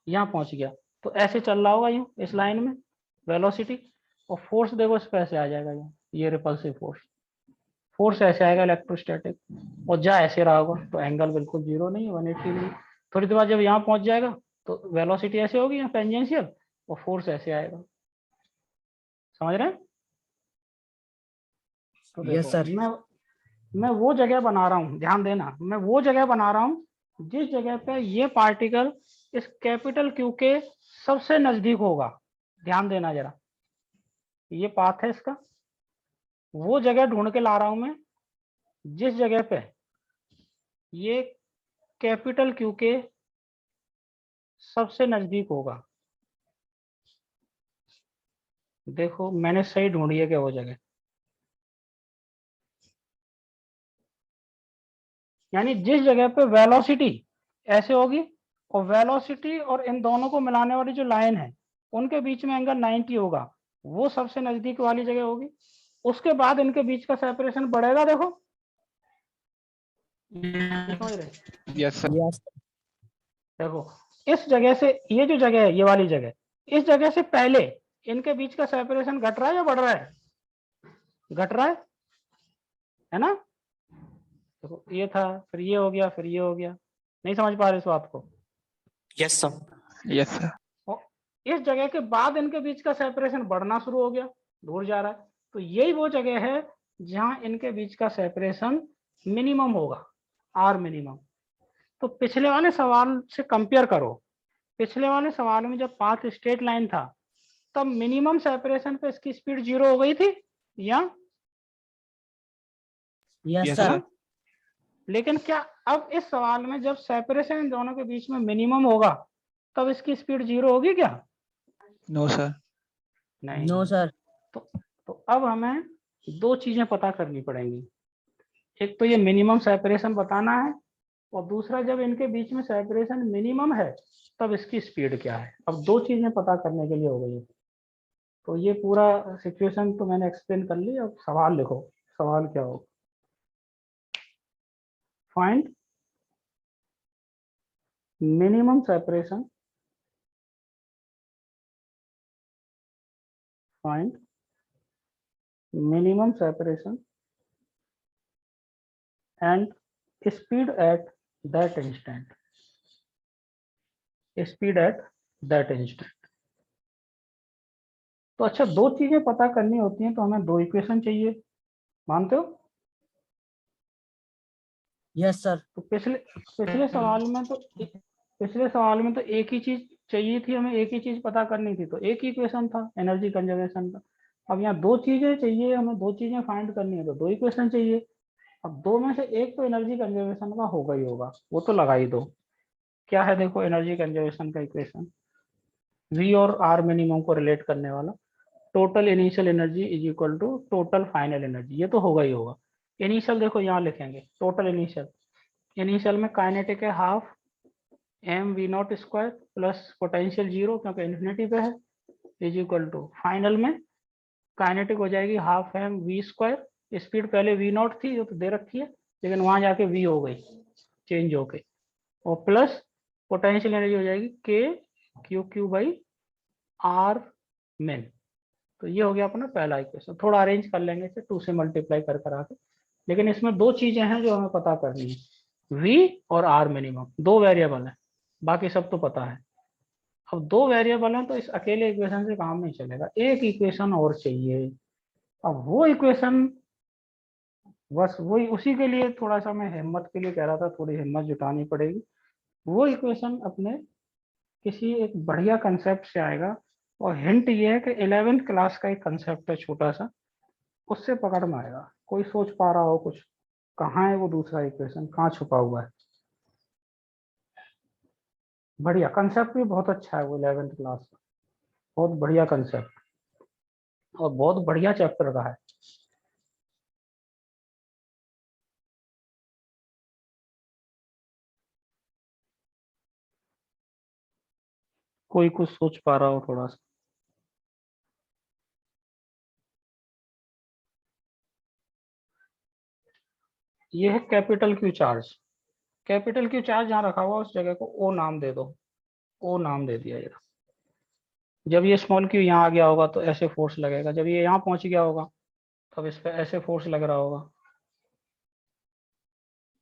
यहाँ पहुंच गया, तो ऐसे चल रहा होगा यूं इस लाइन में वेलोसिटी, और फोर्स देखो इस पे ऐसे आ जाएगा यहाँ, ये रिपल्सिव फोर्स, फोर्स ऐसे आएगा इलेक्ट्रोस्टैटिक, और जा ऐसे रहा होगा, तो एंगल बिल्कुल जीरो नहीं है, 180 नहीं। थोड़ी देर बाद जब यहाँ पहुंच जाएगा तो वेलोसिटी ऐसे होगी यहाँ टेंजेंशियल, और फोर्स ऐसे आएगा, समझ रहे हैं। तो यस देखो सर। मैं वो जगह बना रहा हूँ, ध्यान देना, मैं वो जगह बना रहा हूँ जिस जगह पे ये पार्टिकल इस कैपिटल क्यू के सबसे नजदीक होगा। ध्यान देना जरा, ये पाथ है इसका, वो जगह ढूंढ के ला रहा हूं मैं जिस जगह पे ये कैपिटल क्यू के सबसे नजदीक होगा। देखो मैंने सही ढूंढी है क्या वो जगह, यानी जिस जगह पे वेलोसिटी ऐसे होगी, और वेलोसिटी और इन दोनों को मिलाने वाली जो लाइन है उनके बीच में एंगल 90 होगा, वो सबसे नजदीक वाली जगह होगी। उसके बाद इनके बीच का सेपरेशन बढ़ेगा, देखो समझ रहे, यस सर। यस देखो इस जगह से ये जो जगह है, ये वाली जगह, इस जगह से पहले इनके बीच का सेपरेशन घट रहा है या बढ़ रहा है, घट रहा है ना। देखो ये था, फिर ये हो गया, फिर ये हो गया, नहीं समझ पा रहे इस बात को। Yes sir. Yes sir. और इस जगह के बाद इनके बीच का सेपरेशन बढ़ना शुरू हो गया, दूर जा रहा है, तो यही वो जगह है जहां इनके बीच का सेपरेशन मिनिमम होगा, आर मिनिमम। तो पिछले वाले सवाल से कंपेयर करो, पिछले वाले सवाल में जब पाथ स्ट्रेट लाइन था तब मिनिमम सेपरेशन पे इसकी स्पीड 0 हो गई थी, या यस यस सर। सर। लेकिन क्या अब इस सवाल में जब सेपरेशन इन दोनों के बीच में मिनिमम होगा तब इसकी स्पीड 0 होगी क्या? No sir. नहीं। No sir. तो अब हमें दो चीजें पता करनी पड़ेंगी, एक तो ये मिनिमम सेपरेशन बताना है, और दूसरा जब इनके बीच में सेपरेशन मिनिमम है तब इसकी स्पीड क्या है। अब दो चीजें पता करने के लिए हो गई। तो ये पूरा सिचुएशन तो मैंने एक्सप्लेन कर ली, अब सवाल लिखो, सवाल क्या हो, find minimum separation, find minimum separation and speed at that instant, speed at that instant। तो अच्छा, दो चीजें पता करनी होती हैं तो हमें दो इक्वेशन चाहिए, मानते हो। Yes sir. तो पिछले सवाल में तो एक ही चीज चाहिए थी हमें, एक ही चीज पता करनी थी, तो एक ही इक्वेशन था एनर्जी कंजर्वेशन का। अब यहाँ दो चीजें चाहिए हमें, दो चीजें फाइंड करनी है तो दो इक्वेशन चाहिए। अब दो में से एक तो एनर्जी कंजर्वेशन का होगा ही होगा, वो तो लगा ही दो। क्या है देखो एनर्जी कंजर्वेशन का इक्वेशन, वी और आर मिनिमम को रिलेट करने वाला, total initial energy is equal to total final energy, ये तो होगा ही होगा। इनिशियल देखो यहाँ लिखेंगे, टोटल इनिशियल, इनिशियल में काइनेटिक है half M we not square plus potential 0 क्योंकि इन्फिनिटी पे है, इज इक्वल टू फाइनल में काइनेटिक हो जाएगी half M V square, speed पहले वी नॉट थी जो तो दे रखी है, लेकिन वहां जाके वी हो गई चेंज हो गई, और प्लस पोटेंशियल एनर्जी हो जाएगी के क्यू क्यू बाई आर मिन। तो ये हो गया अपना पहला इक्वेशन, थोड़ा अरेंज कर लेंगे इसे 2 से मल्टीप्लाई कर कर आके, लेकिन इसमें दो चीजें हैं जो हमें पता करनी है, v और r मिनिमम, दो वेरिएबल है, बाकी सब तो पता है। अब दो वेरिएबल हैं तो इस अकेले इक्वेशन से काम नहीं चलेगा, एक इक्वेशन और चाहिए। अब वो इक्वेशन बस वही, उसी के लिए थोड़ा सा मैं हिम्मत के लिए कह रहा था, थोड़ी हिम्मत जुटानी पड़ेगी। वो इक्वेशन अपने किसी एक बढ़िया कंसेप्ट से आएगा, और हिंट ये है कि 11th क्लास का एक कंसेप्ट है छोटा सा, उससे पकड़ में आएगा। कोई सोच पा रहा हो कुछ, कहाँ है वो दूसरा इक्वेशन, कहाँ छुपा हुआ है? बढ़िया कंसेप्ट भी बहुत अच्छा है वो 11th क्लास का, बहुत बढ़िया कंसेप्ट और बहुत बढ़िया चैप्टर का है। कोई कुछ सोच पा रहा हो थोड़ा सा? ये है capital Q charge. Capital Q charge जहाँ रखा हुआ उस जगह को ओ नाम दे दो। ओ नाम दे दिया जरा। जब ये स्मॉल क्यू यहाँ आ गया होगा तो ऐसे फोर्स लगेगा, जब ये यहाँ पहुंच गया होगा तब इस पे ऐसे फोर्स लग रहा होगा,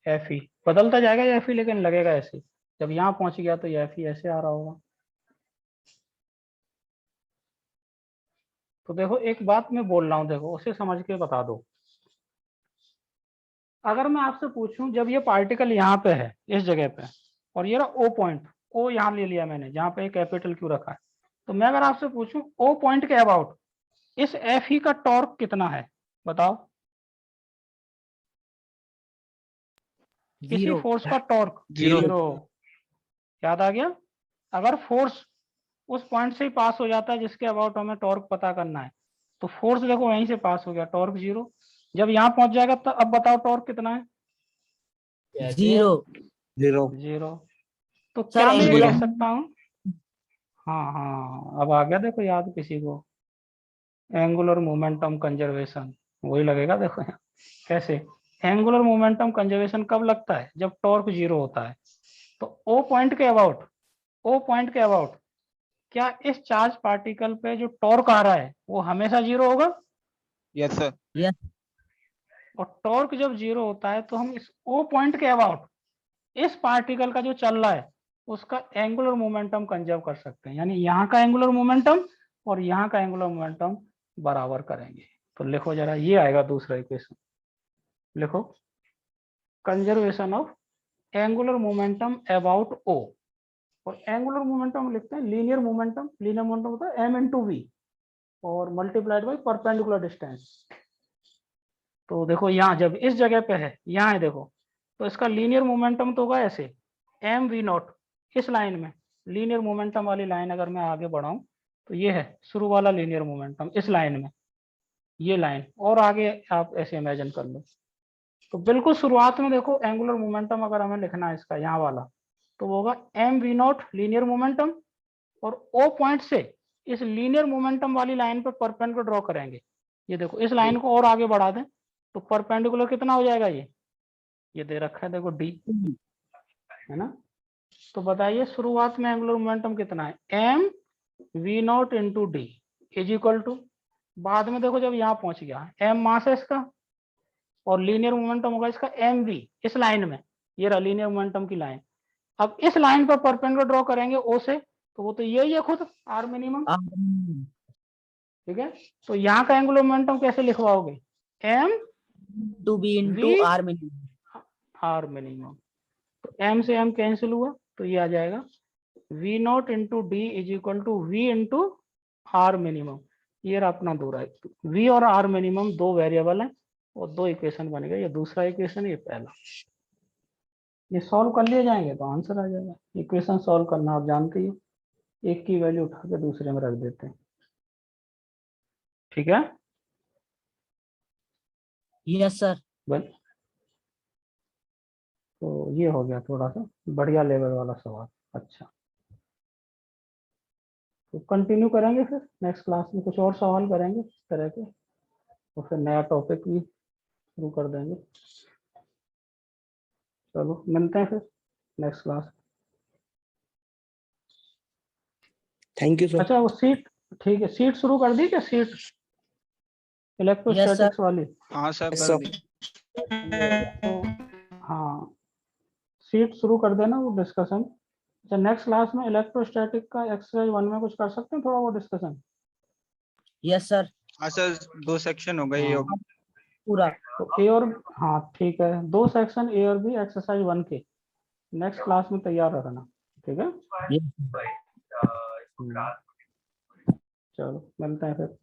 एफ ई बदलता जाएगा एफ ई, लेकिन लगेगा ऐसे। जब यहाँ पहुंच गया तो ये एफ ई ऐसे आ रहा होगा। तो देखो एक बात मैं बोल रहा हूँ, देखो उसे समझ के बता दो। अगर मैं आपसे पूछूं जब ये पार्टिकल यहाँ पे है इस जगह पे, और ये रहा ओ पॉइंट, ओ यहाँ ले लिया मैंने जहाँ पे कैपिटल क्यू रखा है, तो मैं अगर आपसे पूछूं ओ पॉइंट के अबाउट इस एफ ई का टॉर्क कितना है, बताओ। किसी जीरो। फोर्स का टॉर्क जीरो। याद आ गया। अगर फोर्स उस पॉइंट से ही पास हो जाता है जिसके अबाउट हमें टॉर्क पता करना है, तो फोर्स देखो वहीं से पास हो गया, टॉर्क जीरो। जब यहाँ पहुंच जाएगा तो अब बताओ टॉर्क कितना है? जीरो। जीरो। तो सर क्या मैं ये एंगुलर कह सकता हूँ? हाँ हाँ अब आ गया देखो याद किसी को, एंगुलर मोमेंटम कंजर्वेशन वही लगेगा देखो यहाँ। कैसे? एंगुलर मोमेंटम कंजर्वेशन कब लगता है? जब टॉर्क जीरो होता है। तो ओ पॉइंट के अबाउट, ओ पॉइंट के अबाउट क्या इस चार्ज पार्टिकल पे जो टॉर्क आ रहा है वो हमेशा जीरो होगा? Yes sir. यस। और टॉर्क जब जीरो होता है तो हम इस ओ पॉइंट के अबाउट इस पार्टिकल का जो चल रहा है उसका एंगुलर मोमेंटम कंजर्व कर सकते हैं, यानी यहाँ का एंगुलर मोमेंटम और यहाँ का एंगुलर मोमेंटम बराबर करेंगे। तो लिखो जरा, ये आएगा दूसरा इक्वेशन, लिखो conservation of angular momentum about O. और एंगुलर मोमेंटम लिखते हैं लीनियर मोमेंटम, लीनियर मोमेंटम होता है एम इनटू वी और मल्टीप्लाइड बाई परपेंडिकुलर डिस्टेंस। तो देखो यहाँ जब इस जगह पे है, यहाँ है देखो, तो इसका लीनियर मोमेंटम तो होगा ऐसे एम वी नॉट, इस लाइन में लीनियर मोमेंटम वाली लाइन अगर मैं आगे बढ़ाऊं तो ये है शुरू वाला लीनियर मोमेंटम इस लाइन में, ये लाइन, और आगे आप ऐसे इमेजिन कर लो। तो बिल्कुल शुरुआत में देखो एंगुलर मोमेंटम अगर हमें लिखना है इसका यहाँ वाला, तो वो होगा M we naught linear momentum, और ओ पॉइंट से इस लीनियर मोमेंटम वाली लाइन पर परपेंडिकुलर ड्रॉ करेंगे। ये देखो इस लाइन को और आगे बढ़ा दें तो परपेंडिकुलर कितना हो जाएगा, ये दे रखा है देखो डी, है ना। तो बताइए शुरुआत में एंगुलर मोमेंटम कितना है, M we not into D is equal to, बाद में देखो जब यहाँ पहुंच गया एम मास है इसका और लीनियर मोमेंटम होगा इसका एम वी इस लाइन में, ये रहा लीनियर मोमेंटम की लाइन। अब इस लाइन पर परपेंडिकुलर ड्रॉ करेंगे ओ से, तो वो तो यही है खुद आर मिनिमम, ठीक है। तो यहाँ का एंगुलर मोमेंटम कैसे लिखवाओगे, m two b into v r minimum. R minimum. तो एम से एम कैंसिल हुआ तो ये आ जाएगा v not into D is equal to v into r minimum. ये रहा अपना दो राइट, वी और आर मिनिमम दो वेरिएबल है और दो इक्वेशन बन गए, ये दूसरा इक्वेशन ये पहला। ये सॉल्व कर लिए जाएंगे तो आंसर आ जाएगा। इक्वेशन सॉल्व करना आप जानते ही हो, एक की वैल्यू उठा के दूसरे में रख देते हैं, ठीक है। Yes sir. बल तो ये हो गया थोड़ा सा बढ़िया लेवल वाला सवाल। अच्छा तो कंटिन्यू करेंगे फिर नेक्स्ट क्लास में, कुछ और सवाल करेंगे इस तरह के, तो फिर नया टॉपिक भी शुरू कर देंगे। चलो मिलते हैं फिर next class. Thank you sir. अच्छा वो सीट, ठीक है, सीट शुरू कर दी क्या, सीट इलेक्ट्रोस्टैटिक्स वाली? हाँ सर Yes, कर sir. दी। तो हाँ सीट शुरू कर देना वो डिस्कशन। अच्छा नेक्स्ट क्लास में इलेक्ट्रोस्टैटिक का एक्सरसाइज 1 में कुछ कर सकते हैं थोड़ा वो डिस्कशन? Yes sir. हाँ सर 2 सेक्शन हो गए ये हाँ, पूरा। तो ए और हाँ ठीक है 2 सेक्शन ए और बी एक्सरसाइज 1 के नेक्स्ट क्लास में तैयार रखना, ठीक है। Yes. चलो मिलते हैं फिर।